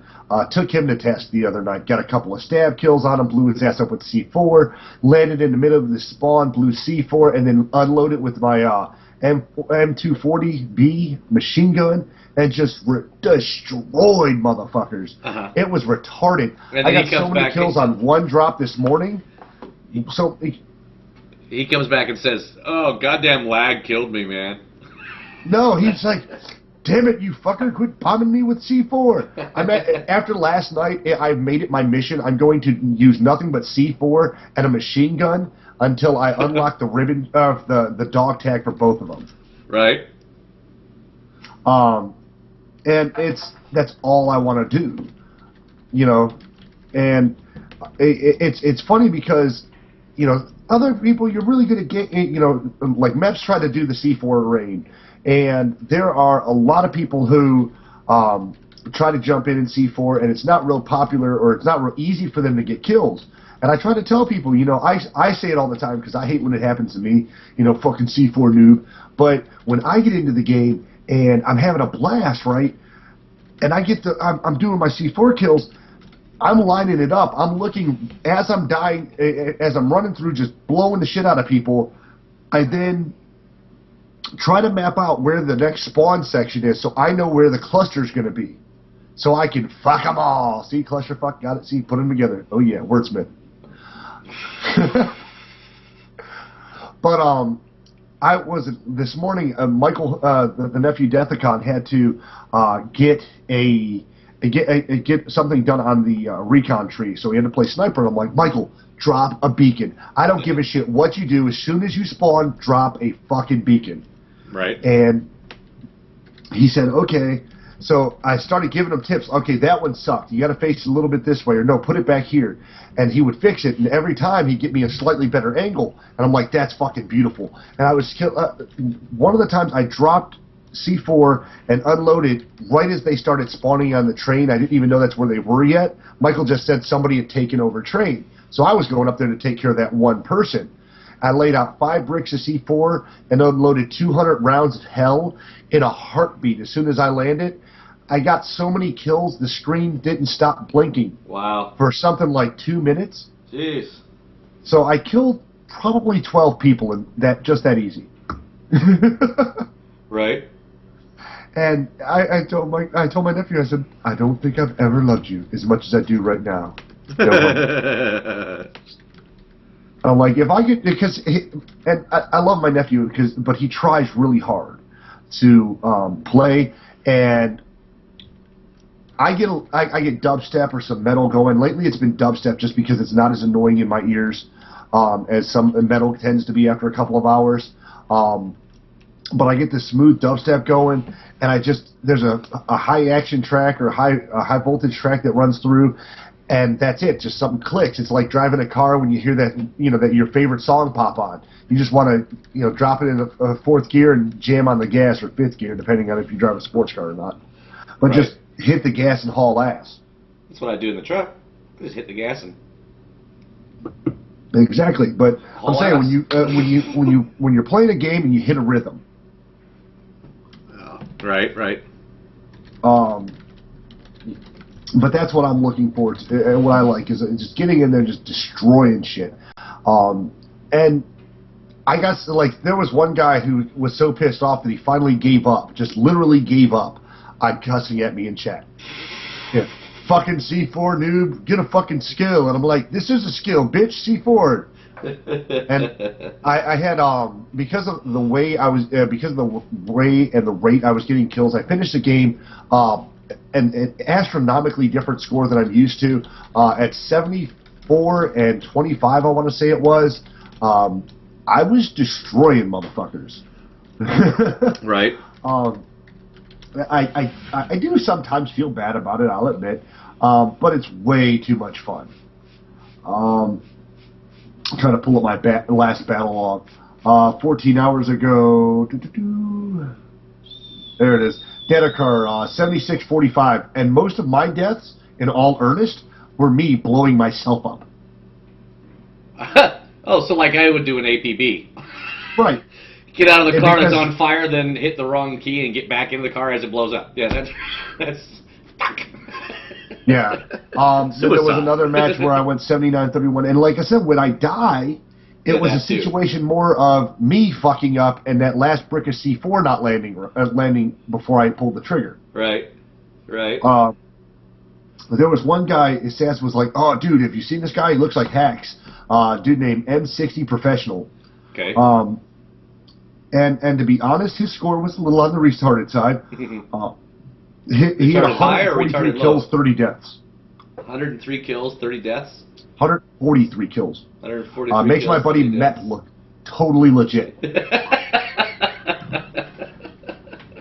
took him to test the other night. Got a couple of stab kills on him, blew his ass up with C4, landed in the middle of the spawn, blew C4, and then unloaded with my M240B machine gun, and just destroyed motherfuckers. Uh-huh. It was retarded. And I got so many kills on one drop this morning. So he comes back and says, "Oh, goddamn lag killed me, man." No, he's like, "Damn it, you fucker, quit bombing me with C4. After last night, I've made it my mission. I'm going to use nothing but C4 and a machine gun until I unlock the ribbon of the dog tag for both of them. Right. And that's all I want to do, And it's funny because other people, you're really good at getting, like Meps try to do the C4 Rain, and there are a lot of people who try to jump in C4, and it's not real popular, or it's not real easy for them to get kills. And I try to tell people, I say it all the time because I hate when it happens to me, fucking C4 noob. But when I get into the game and I'm having a blast, right, and I'm doing my C4 kills, I'm lining it up. I'm looking, as I'm dying, as I'm running through, just blowing the shit out of people. I then try to map out where the next spawn section is so I know where the cluster's going to be. So I can fuck them all. See, clusterfuck, got it. See, put them together. Oh yeah, wordsmith. But I was this morning. Michael, the nephew Dattokar, had to get something done on the recon tree, so he had to play sniper. And I'm like, Michael, drop a beacon. I don't give a shit what you do. As soon as you spawn, drop a fucking beacon. Right. And he said, okay. So I started giving him tips. Okay, that one sucked. You got to face it a little bit this way, or no, put it back here. And he would fix it, and every time he'd get me a slightly better angle. And I'm like, that's fucking beautiful. And I was one of the times I dropped C4 and unloaded right as they started spawning on the train. I didn't even know that's where they were yet. Michael just said somebody had taken over train. So I was going up there to take care of that one person. I laid out 5 bricks of C4 and unloaded 200 rounds of hell in a heartbeat. As soon as I landed, I got so many kills, the screen didn't stop blinking. Wow. For something like 2 minutes. Jeez. So I killed probably 12 people in just that easy. Right. And I told my nephew, I said, I don't think I've ever loved you as much as I do right now. I'm like, if I get, and I love my nephew but he tries really hard to play, and I get dubstep or some metal going. Lately, it's been dubstep just because it's not as annoying in my ears as some metal tends to be after a couple of hours. But I get this smooth dubstep going, and there's a high action track or a high voltage track that runs through. And that's it. Just something clicks. It's like driving a car when you hear that, that your favorite song pop on. You just want to, drop it in a 4th gear and jam on the gas, or 5th gear, depending on if you drive a sports car or not. But right. Just hit the gas and haul ass. That's what I do in the truck. Just hit the gas and. Exactly. But haul I'm saying ass. when you're playing a game and you hit a rhythm. Right. Right. But that's what I'm looking for, and what I like is just getting in there, just destroying shit. And I got, there was one guy who was so pissed off that he finally gave up, just literally gave up on cussing at me in chat. Yeah, fucking C4 noob, get a fucking skill. And I'm like, this is a skill, bitch, C4. And I had, because of the way I was, because of the way and the rate I was getting kills, I finished the game, and an astronomically different score than I'm used to, at 74 and 25, I want to say it was. I was destroying motherfuckers. Right. I do sometimes feel bad about it, I'll admit, but it's way too much fun. I'm trying to pull up my last battle log. 14 hours ago. There it is. Dattokar, 7645, and most of my deaths, in all earnest, were me blowing myself up. Oh, so like I would do an APB. Right. Get out of the car that's on fire, then hit the wrong key and get back into the car as it blows up. Yeah, that's fuck. Yeah. There was another match where I went 79-31, and like I said, when I die, it was a situation more of me fucking up and that last brick of C4 not landing before I pulled the trigger. Right. Right. There was one guy, his sass was like, oh, dude, have you seen this guy? He looks like Hacks. Dude named M60 Professional. Okay. And to be honest, his score was a little on the retarded side. He had 143 kills, 30 deaths. 103 kills, 30 deaths? 143 kills. 143 makes my buddy Met look totally legit.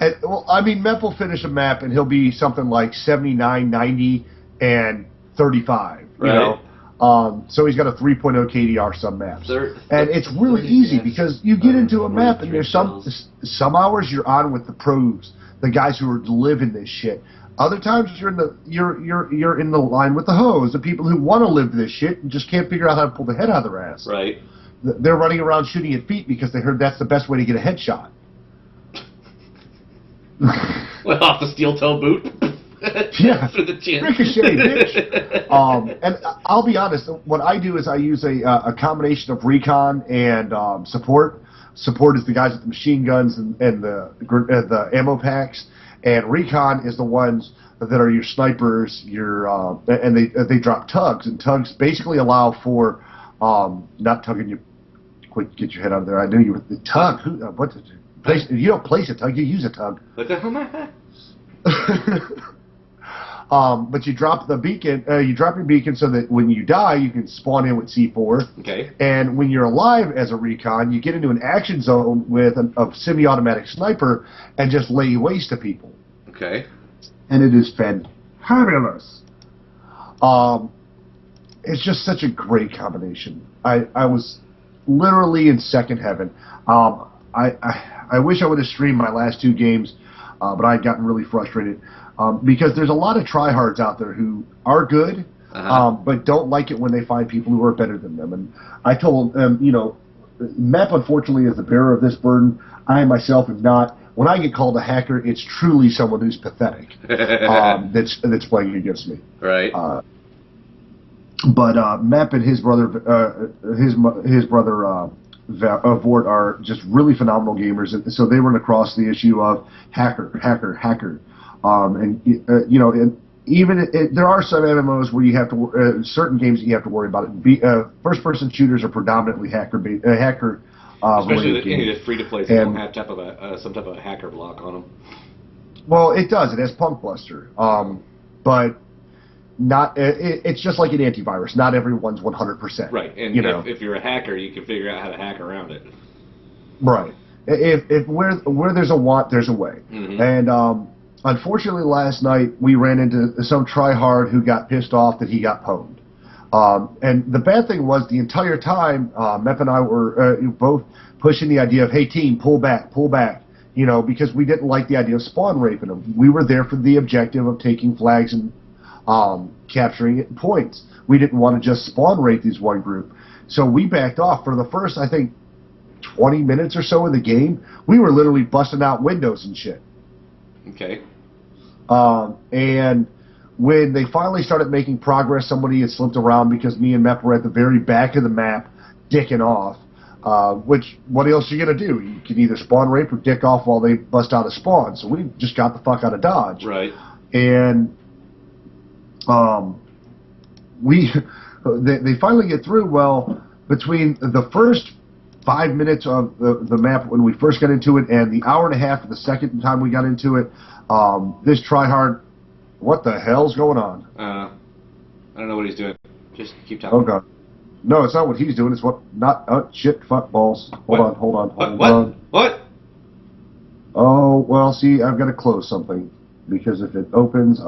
And, well, I mean, Met will finish a map and he'll be something like 79, 90, and 35. You know? So he's got a 3.0 KDR some maps. And it's really easy because you get into a map and there's some hours you're on with the pros, the guys who are living this shit. Other times you're in the line with the hoes, the people who want to live this shit and just can't figure out how to pull the head out of their ass. Right. They're running around shooting at feet because they heard that's the best way to get a headshot. Well, off the steel toe boot. Yeah, through the chin. Ricochet, bitch. And I'll be honest, what I do is I use a combination of recon and support. Support is the guys with the machine guns and the ammo packs, and recon is the ones that are your snipers. And they drop tugs, and tugs basically allow for not tugging you. Quick, get your head out of there. I knew you were the tug. What did you place? You don't place a tug, you use a tug. What the hell? But you drop the beacon. You drop your beacon so that when you die, you can spawn in with C4. Okay. And when you're alive as a recon, you get into an action zone with a semi-automatic sniper and just lay waste to people. Okay. And it is fabulous. It's just such a great combination. I was literally in second heaven. I wish I would have streamed my last 2 games, but I had gotten really frustrated. Because there's a lot of tryhards out there who are good, but don't like it when they find people who are better than them. And I told them, Map unfortunately is the bearer of this burden. I myself am not. When I get called a hacker, it's truly someone who's pathetic that's playing against me. Right. But Map and his brother, Vort are just really phenomenal gamers, and so they run across the issue of hacker. And there are some MMOs where you have to certain games that you have to worry about it. First-person shooters are predominantly hacker. Especially any of the free-to-plays that don't have some type of a hacker block on them. Well, it does. It has Punk Buster, but not. It's just like an antivirus. Not everyone's 100%. Right, and if you're a hacker, you can figure out how to hack around it. Right. If where there's a want, there's a way. Mm-hmm. And unfortunately, last night we ran into some tryhard who got pissed off that he got pwned. And the bad thing was the entire time, Mep and I were both pushing the idea of, hey team, pull back, because we didn't like the idea of spawn raping them. We were there for the objective of taking flags and capturing points. We didn't want to just spawn rape these one group. So we backed off. For the first, I think, 20 minutes or so of the game, we were literally busting out windows and shit. Okay. And when they finally started making progress, somebody had slipped around because me and Mep were at the very back of the map, dicking off. Which, what else are you going to do? You can either spawn rape or dick off while they bust out a spawn. So we just got the fuck out of Dodge. Right. And they finally get through. Well, between the first 5 minutes of the map when we first got into it and the hour and a half of the second time we got into it, this tryhard, what the hell's going on? I don't know what he's doing. Just keep talking. Oh god. No, it's not what he's doing. It's what not. Shit, fuck balls. Hold on. What? Oh well, see, I've got to close something because if it opens,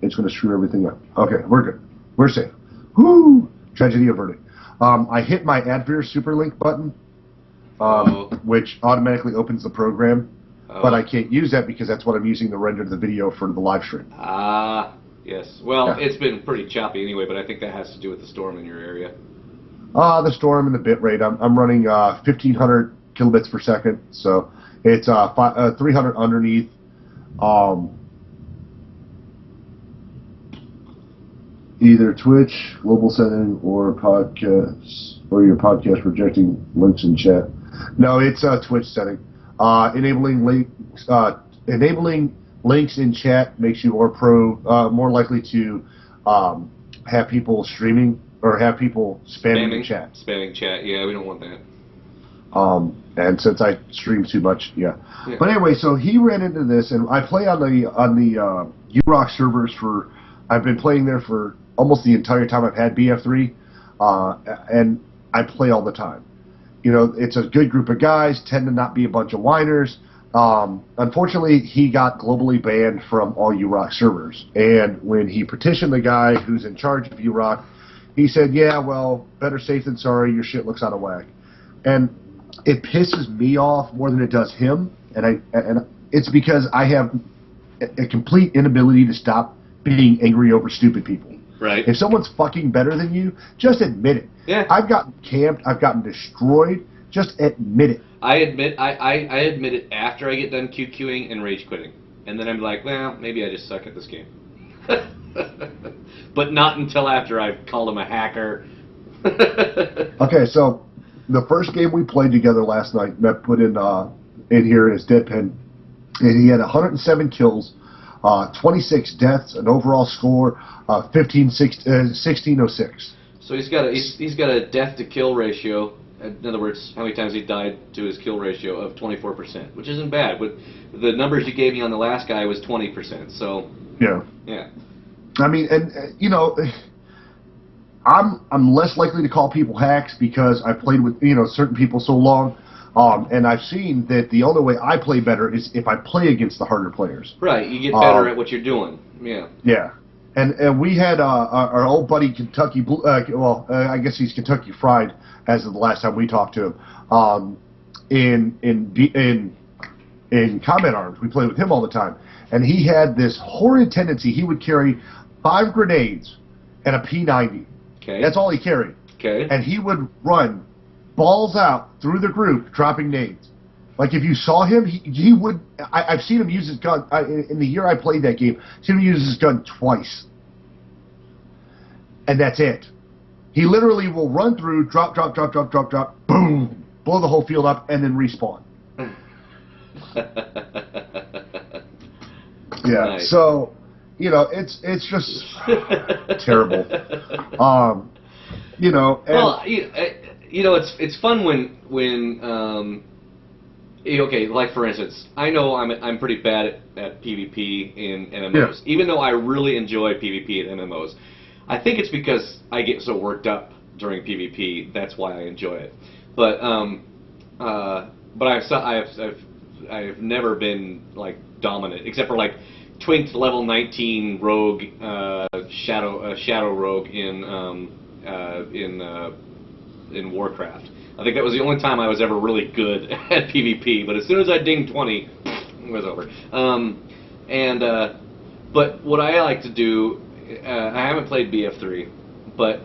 it's gonna screw everything up. Okay, we're good. We're safe. Whoo! Tragedy averted. I hit my Adveer Superlink button, which automatically opens the program, but I can't use that because that's what I'm using to render the video for the live stream. Yes. Well, It's been pretty choppy anyway, but I think that has to do with the storm in your area. The storm and the bit rate. I'm running 1,500 kilobits per second, so it's 300 underneath. Either Twitch, global setting, or podcasts, or your podcast projecting links in chat. No, it's Twitch setting. Enabling links in chat makes you more likely to have people streaming or have people spamming chat. Spamming chat, yeah, we don't want that. And since I stream too much, yeah. But anyway, so he ran into this, and I play on the URock servers for. I've been playing there for almost the entire time I've had BF3, and I play all the time. It's a good group of guys, tend to not be a bunch of whiners. Unfortunately, he got globally banned from all URock servers, and when he petitioned the guy who's in charge of URock, He said, yeah, well, better safe than sorry, your shit looks out of whack. And it pisses me off more than it does him, and it's because I have a complete inability to stop being angry over stupid people. Right. If someone's fucking better than you, just admit it. Yeah. I've gotten camped, I've gotten destroyed, just admit it. I admit it after I get done QQing and rage quitting. And then I'm like, well, maybe I just suck at this game. But not until after I've called him a hacker. Okay, so the first game we played together last night, Matt put in here his deadpan, and he had 107 kills, 26 deaths, an overall score 1606. So he's got a death to kill ratio. In other words, how many times he died to his kill ratio of 24%, which isn't bad. But the numbers you gave me on the last guy was 20%. So yeah. I mean, and I'm less likely to call people hacks because I've played with certain people so long, and I've seen that the only way I play better is if I play against the harder players. Right, you get better at what you're doing. Yeah. Yeah, and we had our old buddy Kentucky. I guess he's Kentucky Fried as of the last time we talked to him. In Combat Arms, we played with him all the time, and he had this horrid tendency. He would carry 5 grenades and a P90. Okay. That's all he carried. Okay. And he would run balls out through the group, dropping nades. Like if you saw him, he would. I've seen him use his gun in the year I played that game. I've seen him use his gun twice, and that's it. He literally will run through, drop, boom, blow the whole field up, and then respawn. Yeah. Nice. So, it's just terrible. And, well, it's fun when okay, like for instance, I know I'm pretty bad at PvP in MMOs, yeah. Even though I really enjoy PvP in MMOs. I think it's because I get so worked up during PvP. That's why I enjoy it. But I've never been like dominant, except for like twinked level 19 rogue shadow rogue in Warcraft. I think that was the only time I was ever really good at PvP. But as soon as I dinged 20, it was over. But what I like to do, I haven't played BF3, but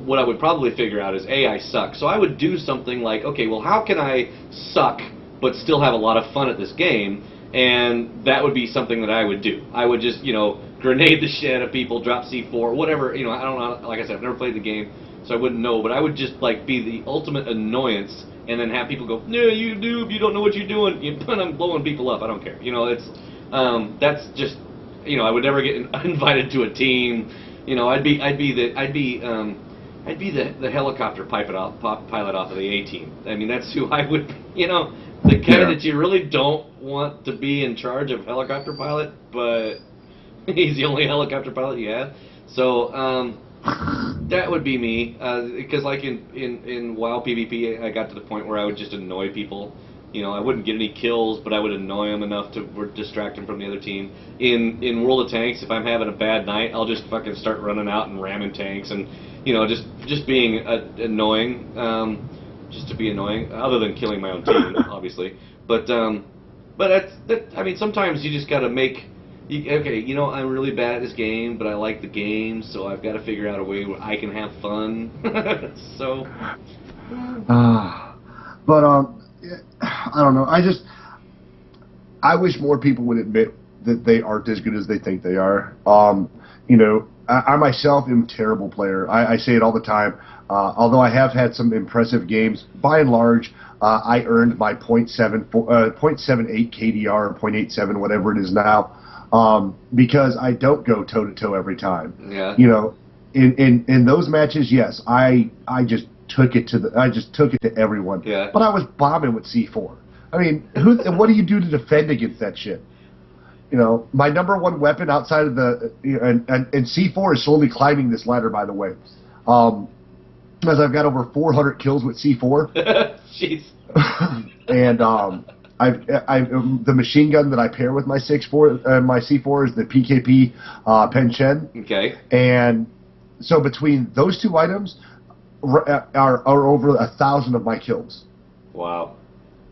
what I would probably figure out is I suck. So I would do something like, okay, well, how can I suck but still have a lot of fun at this game? And that would be something that I would do. I would just, grenade the shit out of people, drop C4, whatever. I don't know. Like I said, I've never played the game, so I wouldn't know. But I would just like be the ultimate annoyance, and then have people go, "No, you noob, you don't know what you're doing." I'm blowing people up. I don't care. That's just, I would never get invited to a team. I'd be the helicopter pilot off of the A team. I mean, that's who I would. The guy that you really don't want to be in charge of helicopter pilot, but he's the only helicopter pilot you have. So that would be me. Because like in WoW PvP, I got to the point where I would just annoy people. I wouldn't get any kills, but I would annoy them enough to distract them from the other team. In World of Tanks, if I'm having a bad night, I'll just fucking start running out and ramming tanks and just being annoying. Just to be annoying, other than killing my own team, obviously. But I mean, sometimes you just gotta make. I'm really bad at this game, but I like the game, so I've got to figure out a way where I can have fun. So. But I don't know. I wish more people would admit that they aren't as good as they think they are. I myself am a terrible player. I say it all the time. Although I have had some impressive games, by and large, I earned my .78 KDR or .87, whatever it is now, because I don't go toe-to-toe every time. Yeah. In those matches, yes, I just took it to everyone. Yeah. But I was bombing with C4. I mean, what do you do to defend against that shit? My number one weapon outside of and C4 is slowly climbing this ladder, by the way. As I've got over 400 kills with C4. Jeez. And the machine gun that I pair with my my C4 is the PKP Penchen. Okay. And So between those two items are over 1,000 of my kills. Wow.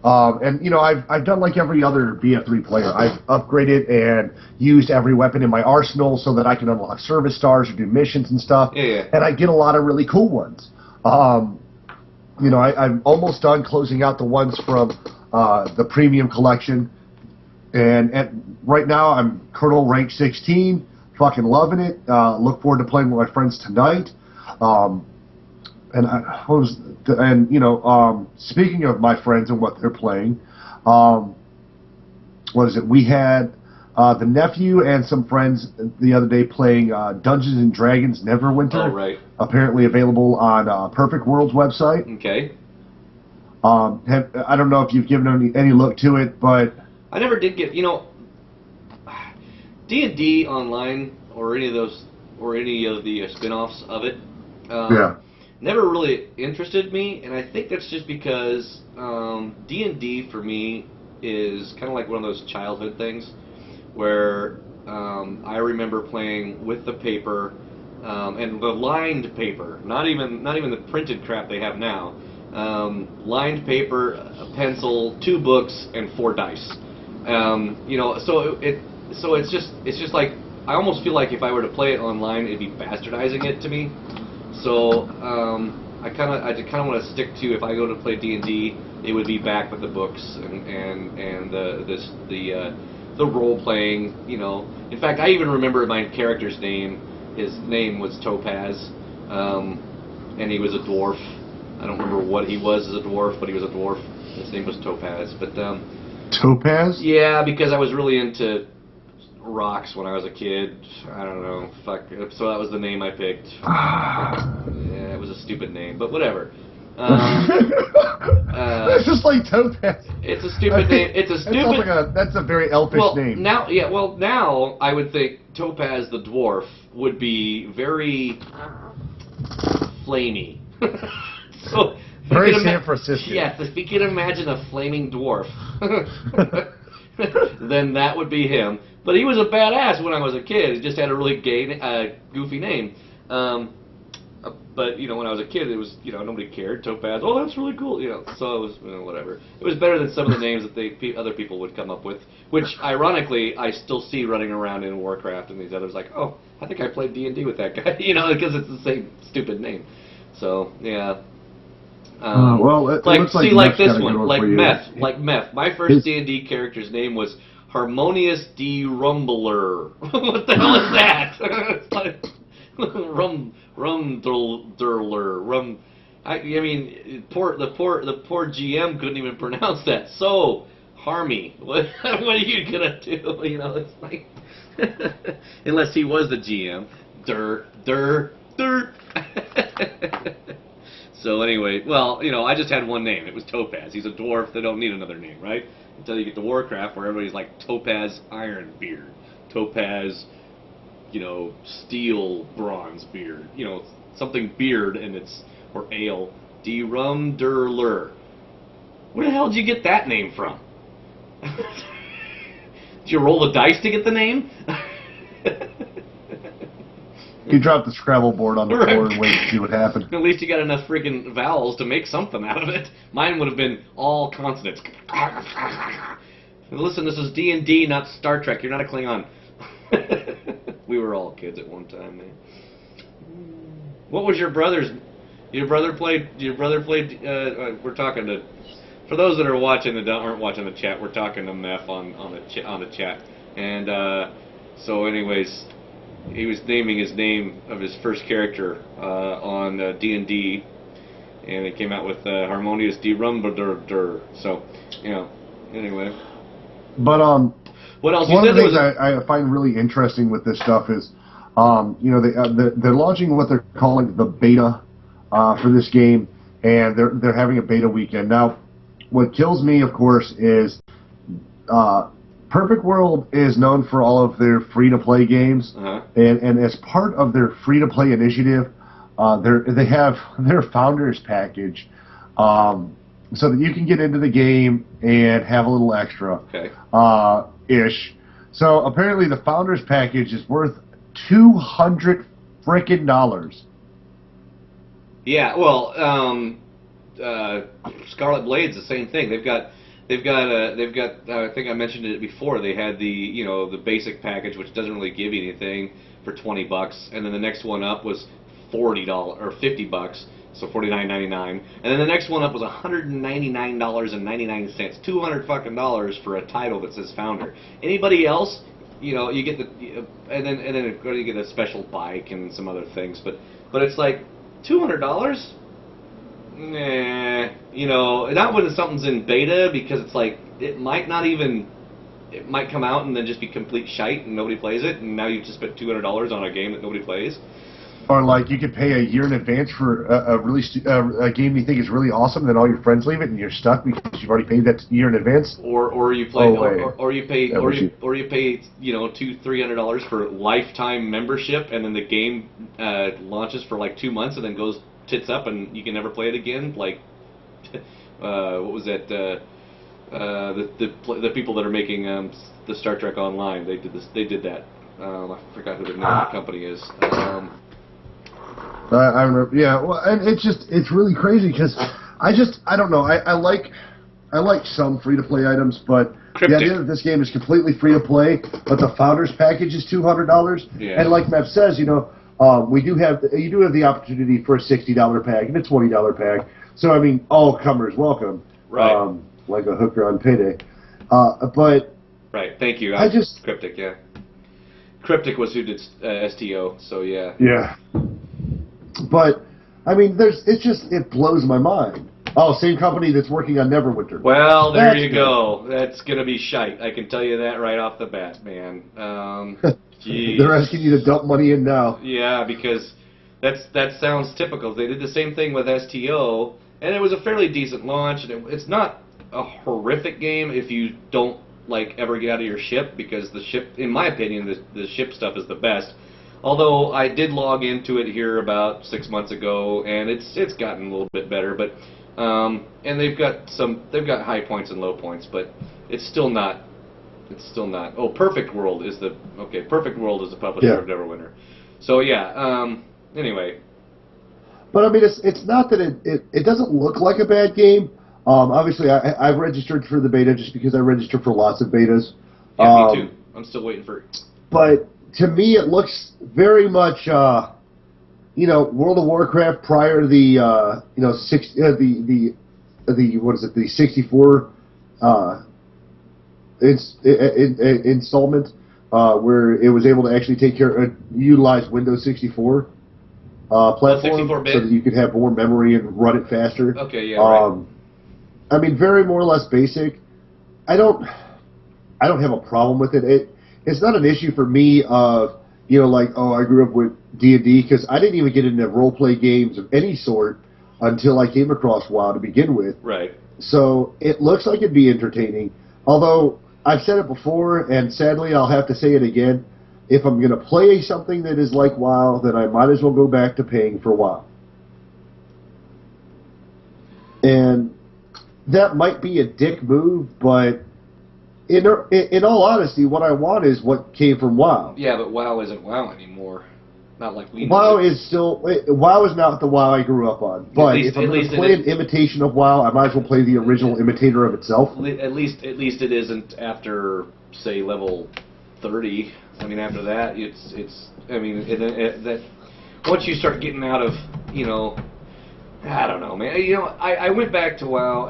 And you know, I've done like every other BF3 player. I've upgraded and used every weapon in my arsenal so that I can unlock service stars or do missions and stuff. Yeah. And I get a lot of really cool ones. You know, I'm almost done closing out the ones from the premium collection. And right now I'm Colonel rank 16, fucking loving it. Look forward to playing with my friends tonight. You know, speaking of my friends and what they're playing, what is it? We had the nephew and some friends the other day playing Dungeons and Dragons Neverwinter. Oh, right. Apparently available on Perfect World's website. Okay. I don't know if you've given any look to it, but I never did get, you know, D&D online or any of those or any of the spin-offs of it. Yeah. Never really interested me, and I think that's just because D&D for me is kind of like one of those childhood things where I remember playing with the paper and the lined paper, not even the printed crap they have now. Lined paper, a pencil, 2 books, and 4 dice. You know, so it's just like I almost feel like if I were to play it online, it'd be bastardizing it to me. So I kind of want to stick to, if I go to play D&D, it would be back with the books and the role playing. You know, in fact, I even remember my character's name. His name was Topaz, and he was a dwarf. I don't remember what he was as a dwarf, but he was a dwarf. His name was Topaz. But Topaz? Yeah, because I was really into rocks when I was a kid. I don't know. Fuck. So that was the name I picked. Yeah, it was a stupid name, but whatever. It's just like Topaz. It's a stupid name. It's a stupid. That's a very elfish name. Now I would think Topaz the dwarf would be very flamey. So very San Francisco. Yes, if you can imagine a flaming dwarf, then that would be him. But he was a badass when I was a kid. He just had a really gay, goofy name. But you know, when I was a kid, it was, you know, nobody cared. Topaz, oh, that's really cool. You know, so it was, you know, whatever. It was better than some of the names that other people would come up with, which ironically I still see running around in Warcraft and these others. Like, oh, I think I played D&D with that guy. You know, because it's the same stupid name. So yeah. Well, it looks like, see, like this one, like meth, like meth. My first D&D character's name was Harmonious D. Rumbler. What the hell is that? It's like Rumdurler. I mean, the poor GM couldn't even pronounce that. So, Harmy, what are you gonna do? You know, it's like, unless he was the GM. So anyway, well, you know, I just had one name. It was Topaz. He's a dwarf. They don't need another name, right? Until you get to Warcraft, where everybody's like Topaz Ironbeard, Topaz, you know, Steel Bronze Beard, you know, something beard, and it's, or ale, D. Rumdurler. Where the hell did you get that name from? Did you roll the dice to get the name? You dropped the Scrabble board on the floor and wait to see what happened. At least you got enough freaking vowels to make something out of it. Mine would have been all consonants. Listen, this is D&D, not Star Trek. You're not a Klingon. We were all kids at one time, man. What was your brother's? Your brother played. We're talking to. For those that are watching that aren't watching the chat, we're talking to Meth on the chat, and so anyways. He was naming his name of his first character on D&D, and it came out with Harmonious D. Rumbadur. So, you know, anyway. But what else? One of the things I find really interesting with this stuff is, you know, they're launching what they're calling the beta for this game, and they're having a beta weekend. Now, what kills me, of course, is Perfect World is known for all of their free-to-play games, and as part of their free-to-play initiative, they have their Founders Package, so that you can get into the game and have a little extra, ish. So apparently the Founders Package is worth $200 frickin' dollars. Yeah, well, Scarlet Blade's the same thing. They've got. I think I mentioned it before. They had the basic package, which doesn't really give you anything, for $20, and then the next one up was $40 or $50, so $49.99, and then the next one up was $199.99, $200 for a title that says Founder. Anybody else, you get and then you get a special bike and some other things, but it's like $200. Nah, not when something's in beta, because it's like it might come out and then just be complete shite and nobody plays it, and now you've just spent $200 on a game that nobody plays. Or like you could pay a year in advance for a game you think is really awesome, then all your friends leave it and you're stuck because you've already paid that year in advance. Or you play, or you pay $200-$300 for lifetime membership, and then the game launches for like 2 months and then goes tits up and you can never play it again. Like what was that? The people that are making the Star Trek Online, they did this. They did that. I forgot who the name of the company is. I remember. Yeah, well, and it's really crazy because I don't know. I like some free to play items, but Cryptic. the idea that this game is completely free to play, but the Founders package is $200. Yeah. And like Mev says, you do have the opportunity for a $60 pack and a $20 pack. So I mean, all comers welcome. Right. Like a hooker on payday. But right. Thank you. Cryptic. Yeah. Cryptic was who did STO. So yeah. Yeah. But I mean, it blows my mind. Oh, same company that's working on Neverwinter. Well, there you go. That's gonna be shite. I can tell you that right off the bat, man. They're asking you to dump money in now. Yeah, because that sounds typical. They did the same thing with STO, and it was a fairly decent launch. And it's not a horrific game if you don't ever get out of your ship, because the ship, in my opinion, the ship stuff is the best. Although I did log into it here about 6 months ago, and it's gotten a little bit better. But and they've got high points and low points, but it's still not. Oh, Perfect World is the publisher of Neverwinter. So yeah. Anyway. But I mean, it's not that it doesn't look like a bad game. Obviously, I've registered for the beta just because I register for lots of betas. Yeah, me too. I'm still waiting for it. But to me, it looks very much, World of Warcraft prior to the, the 64 installment, where it was able to actually utilize Windows 64 platform, 64-bit? so that you could have more memory and run it faster. Okay, yeah, right. I mean, very more or less basic. I don't have a problem with it. It's not an issue for me of, I grew up with D&D, because I didn't even get into role-play games of any sort until I came across WoW to begin with. Right. So it looks like it'd be entertaining. Although, I've said it before, and sadly I'll have to say it again, if I'm going to play something that is like WoW, then I might as well go back to paying for WoW. And that might be a dick move, but in all honesty, what I want is what came from WoW. Yeah, but WoW isn't WoW anymore. Not like we know. WoW is not the WoW I grew up on. But if I'm going to play an imitation of WoW, I might as well play the original imitator of itself. At least it isn't after, say, level 30. I mean, after that, that once you start getting out of, I don't know, man. I went back to WoW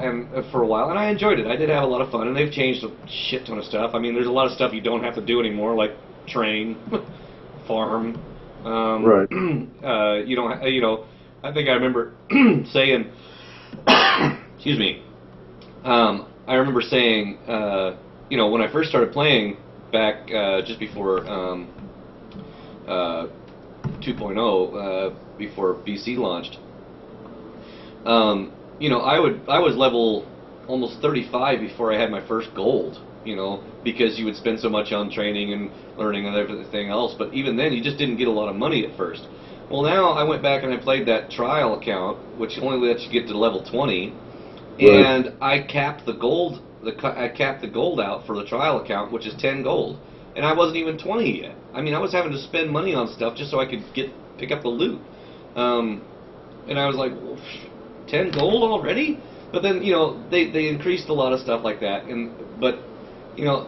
for a while, and I enjoyed it. I did have a lot of fun, and they've changed a shit ton of stuff. I mean, there's a lot of stuff you don't have to do anymore, like train, farm. Right. You don't. I think I remember saying, excuse me. I remember saying, when I first started playing back just before 2.0, before BC launched. I was level almost 35 before I had my first gold, because you would spend so much on training and learning and everything else, but even then you just didn't get a lot of money at first. Well, now I went back and I played that trial account, which only lets you get to level 20, and I capped the gold. I capped the gold out for the trial account, which is 10 gold, and I wasn't even 20 yet. I mean, I was having to spend money on stuff just so I could get pick up the loot. And I was like, 10 gold already? But then, you know, they increased a lot of stuff like that, but you know,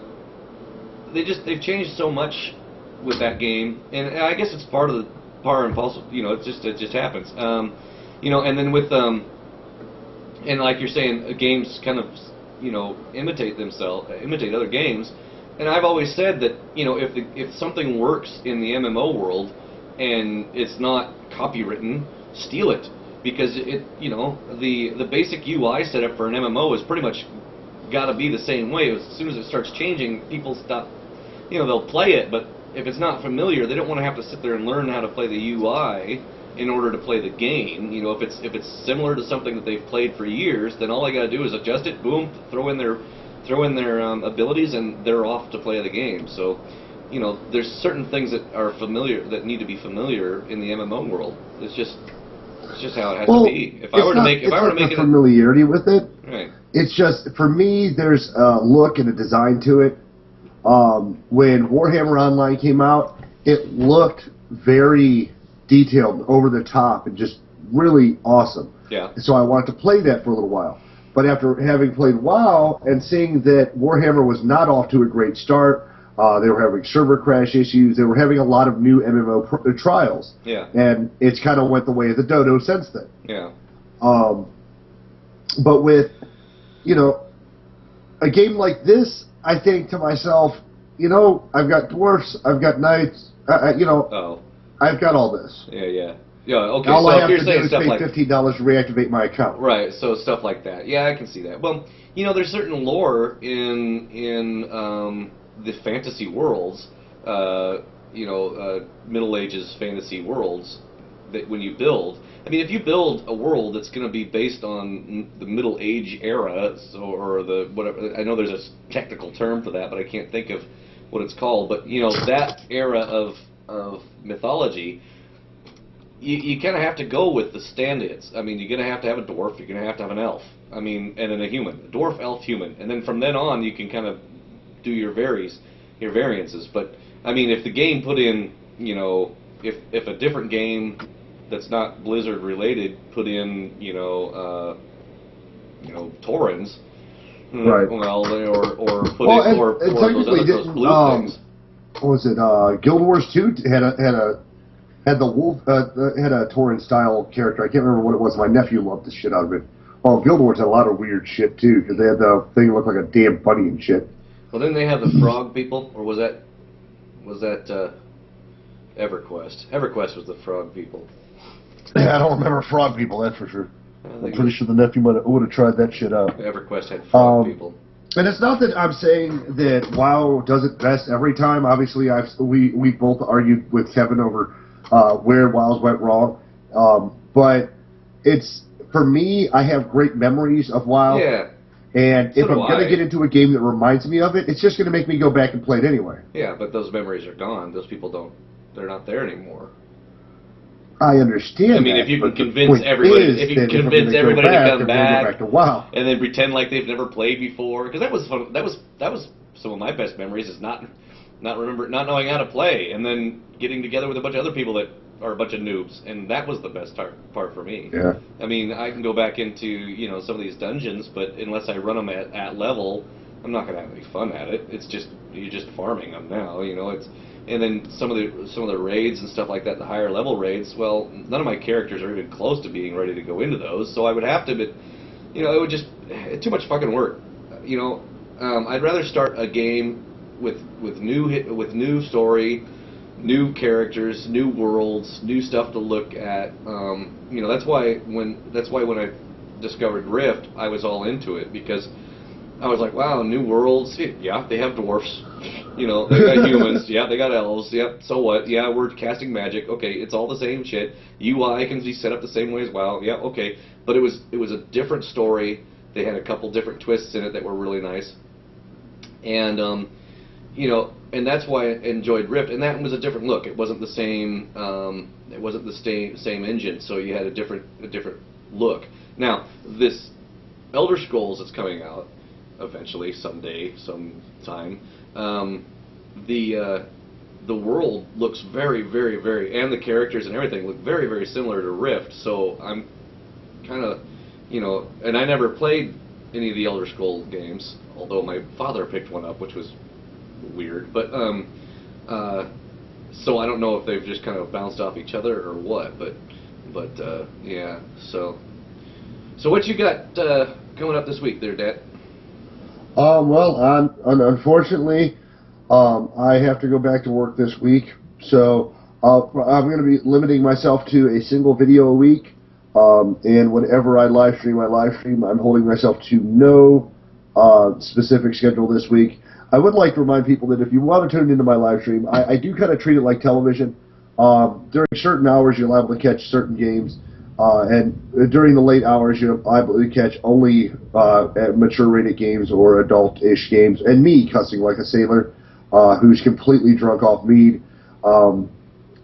they've changed so much with that game, and I guess it's part of the par and parcel. You know, it just happens. You know, and then with and like you're saying, games kind of, you know, imitate other games. And I've always said that, you know, if something works in the MMO world and it's not copywritten, steal it, because you know, the basic UI setup for an MMO is pretty much got to be the same way. As soon as it starts changing, people stop. You know, they'll play it, but if it's not familiar, they don't want to have to sit there and learn how to play the UI in order to play the game. You know, if it's similar to something that they've played for years, then all they got to do is adjust it, boom, throw in their abilities, and they're off to play the game. So, you know, there's certain things that are familiar, that need to be familiar in the MMO world. It's just how it has to be. If I were to make it familiarity with it, right. It's just, for me, there's a look and a design to it. When Warhammer Online came out, it looked very detailed, over the top, and just really awesome. Yeah. So I wanted to play that for a little while. But after having played WoW and seeing that Warhammer was not off to a great start, they were having server crash issues, they were having a lot of new MMO trials. Yeah. And it's kind of went the way of the dodo since then. Yeah. But with, you know, a game like this, I think to myself, you know, I've got dwarfs, I've got knights, you know, I've got all this. Yeah. Okay. All so I have if you're to saying do is stuff pay like $15 to reactivate my account. right, so stuff like that. Yeah, I can see that. Well, you know, there's certain lore in the fantasy worlds, you know, Middle Ages fantasy worlds, that when you build, I mean, if you build a world that's going to be based on the Middle Age era, or the whatever, I know there's a technical term for that, but I can't think of what it's called. But you know, that era of mythology, you kind of have to go with the stand-ins. I mean, you're going to have a dwarf, you're going to have an elf. I mean, and then a human, a dwarf, elf, human, and then from then on, you can kind of do your variances. But I mean, if the game put in, you know, if a different game that's not Blizzard related put in, you know, Taurens, right? Well, or those those blue things. What was it? Guild Wars 2 had the wolf had a Tauren style character. I can't remember what it was. My nephew loved the shit out of it. Well, Guild Wars had a lot of weird shit too, because they had the thing that looked like a damn bunny and shit. Well, didn't they have the frog people, or was that EverQuest? EverQuest was the frog people. Yeah, I don't remember frog people, that's for sure. I'm pretty sure the nephew would have tried that shit out. EverQuest had frog people. And it's not that I'm saying that WoW does it best every time. Obviously, we both argued with Kevin over where WoWs went wrong. But it's, for me, I have great memories of WoW. Yeah. And if I'm going to get into a game that reminds me of it, it's just going to make me go back and play it anyway. Yeah, but those memories are gone. Those people they're not there anymore. I understand. I mean, if you can convince everybody, to come back to WoW, and then pretend like they've never played before, because that was fun. That was some of my best memories, is not knowing how to play, and then getting together with a bunch of other people that are a bunch of noobs, and that was the best part for me. Yeah. I mean, I can go back into, you know, some of these dungeons, but unless I run them at level, I'm not going to have any fun at it. It's just, you're just farming them now, you know. And then some of the raids and stuff like that, the higher level raids, well, none of my characters are even close to being ready to go into those, so I would have to, but, you know, it would just, too much fucking work. You know, I'd rather start a game with new story, new characters, new worlds, new stuff to look at. You know, that's why when I discovered Rift, I was all into it, because I was like, wow, new worlds. Yeah, they have dwarfs. You know, they got humans. Yeah, they got elves. Yep. So what? Yeah, we're casting magic. Okay, it's all the same shit. UI can be set up the same way as WoW. Yeah, okay. But it was a different story. They had a couple different twists in it that were really nice. And you know, and that's why I enjoyed Rift. And that was a different look. It wasn't the same. It wasn't the same engine. So you had a different look. Now this Elder Scrolls that's coming out eventually, someday, sometime. the world looks very, very, very, and the characters and everything look very, very similar to Rift. So I'm kind of, and I never played any of the Elder Scrolls games, although my father picked one up, which was weird. But so I don't know if they've just kind of bounced off each other or what. But yeah. So what you got coming up this week, there, Dad? Well, unfortunately, I have to go back to work this week, so I'm going to be limiting myself to a single video a week. And whenever I live stream, I'm holding myself to no specific schedule this week. I would like to remind people that if you want to tune into my live stream, I do kind of treat it like television. During certain hours, you're liable to catch certain games, and during the late hours, you're liable to catch only mature-rated games or adult-ish games, and me cussing like a sailor who's completely drunk off mead.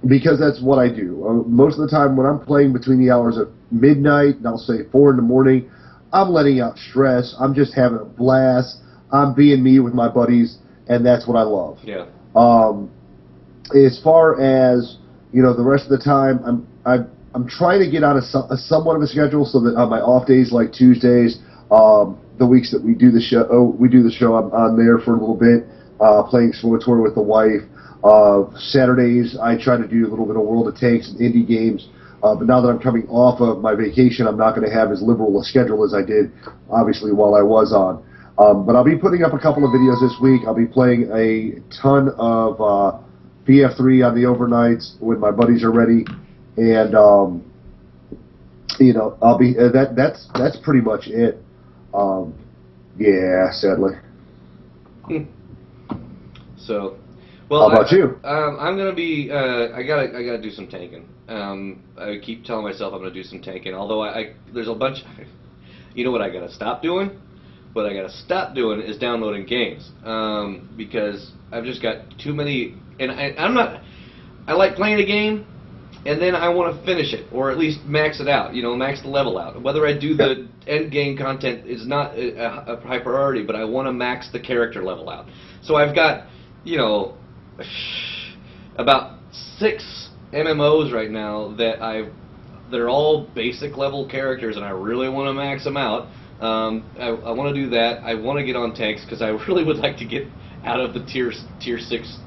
Because that's what I do. Most of the time when I'm playing between the hours of midnight and I'll say 4 in the morning, I'm letting out stress. I'm just having a blast. I'm being me with my buddies, and that's what I love. Yeah. As far as the rest of the time, I'm trying to get on a somewhat of a schedule so that on my off days like Tuesdays, the weeks that we do the show, I'm on there for a little bit, playing SWTOR with the wife. Saturdays, I try to do a little bit of World of Tanks and indie games. But now that I'm coming off of my vacation, I'm not going to have as liberal a schedule as I did, obviously, while I was on. But I'll be putting up a couple of videos this week. I'll be playing a ton of BF3 on the overnights when my buddies are ready, and I'll be that's pretty much it. Yeah, sadly. So. Well, how about you? I'm gonna be. I gotta do some tanking. I keep telling myself I'm gonna do some tanking. Although there's a bunch. You know what I gotta stop doing? What I gotta stop doing is downloading games because I've just got too many. And I'm not. I like playing a game, and then I want to finish it or at least max it out. Max the level out. Whether I do the end game content is not a high priority, but I want to max the character level out. So I've got about 6 MMOs right now they're all basic level characters, and I really want to max them out. I want to do that. I want to get on tanks because I really would like to get out of the tier 6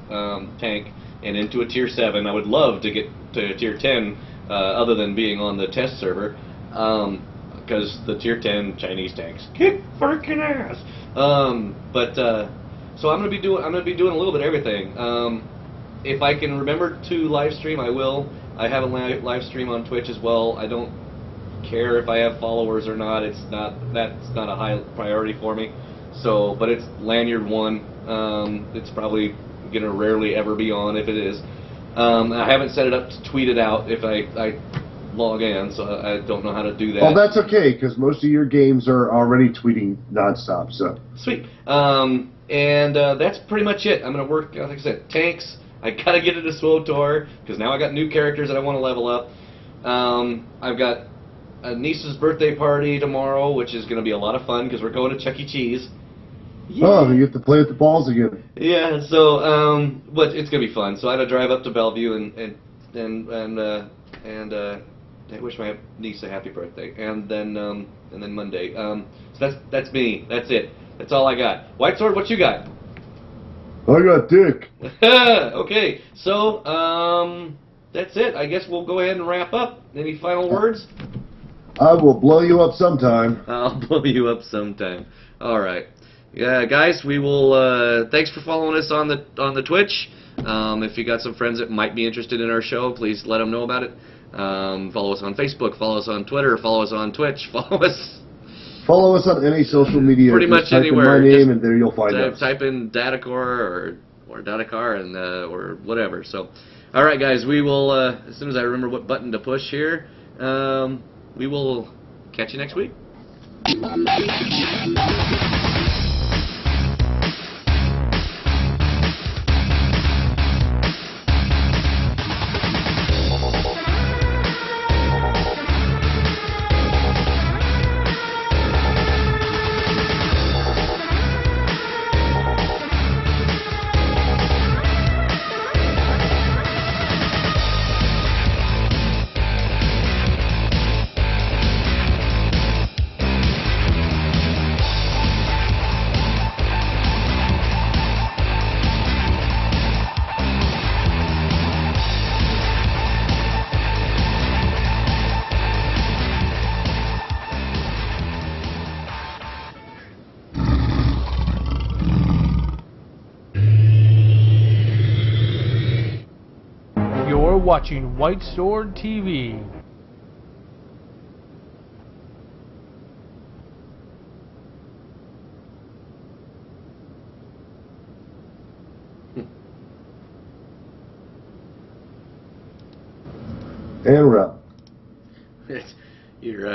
tank and into a tier 7. I would love to get to tier 10 other than being on the test server because the tier 10 Chinese tanks kick freaking ass. So I'm gonna be doing a little bit of everything. If I can remember to live stream, I will. I have a live stream on Twitch as well. I don't care if I have followers or not. That's not a high priority for me. So, but it's Lanyard 1. It's probably gonna rarely ever be on if it is. I haven't set it up to tweet it out if I log in, so I don't know how to do that. Well, that's okay because most of your games are already tweeting nonstop. So sweet. And that's pretty much it. I'm going to work, like I said, tanks. I got to get into SWTOR because now I got new characters that I want to level up. I've got a niece's birthday party tomorrow, which is going to be a lot of fun because we're going to Chuck E. Cheese. Yeah. Oh, you get to play with the balls again. Yeah, so but it's going to be fun. So I had to drive up to Bellevue and I wish my niece a happy birthday. And then Monday. So that's me. That's it. That's all I got. Whitesword, what you got? I got dick. Okay, so that's it. I guess we'll go ahead and wrap up. Any final words? I will blow you up sometime. I'll blow you up sometime. All right. Yeah, guys, we will. Thanks for following us on the Twitch. If you got some friends that might be interested in our show, please let them know about it. Follow us on Facebook. Follow us on Twitter. Follow us on Twitch. Follow us on any social media. Pretty much anywhere. Type in my name and there you'll find us. Type in Dattokar or Dattokar and or whatever. So, all right, guys, we will as soon as I remember what button to push here, we will catch you next week. watching Whitesword TV. And we're up. You're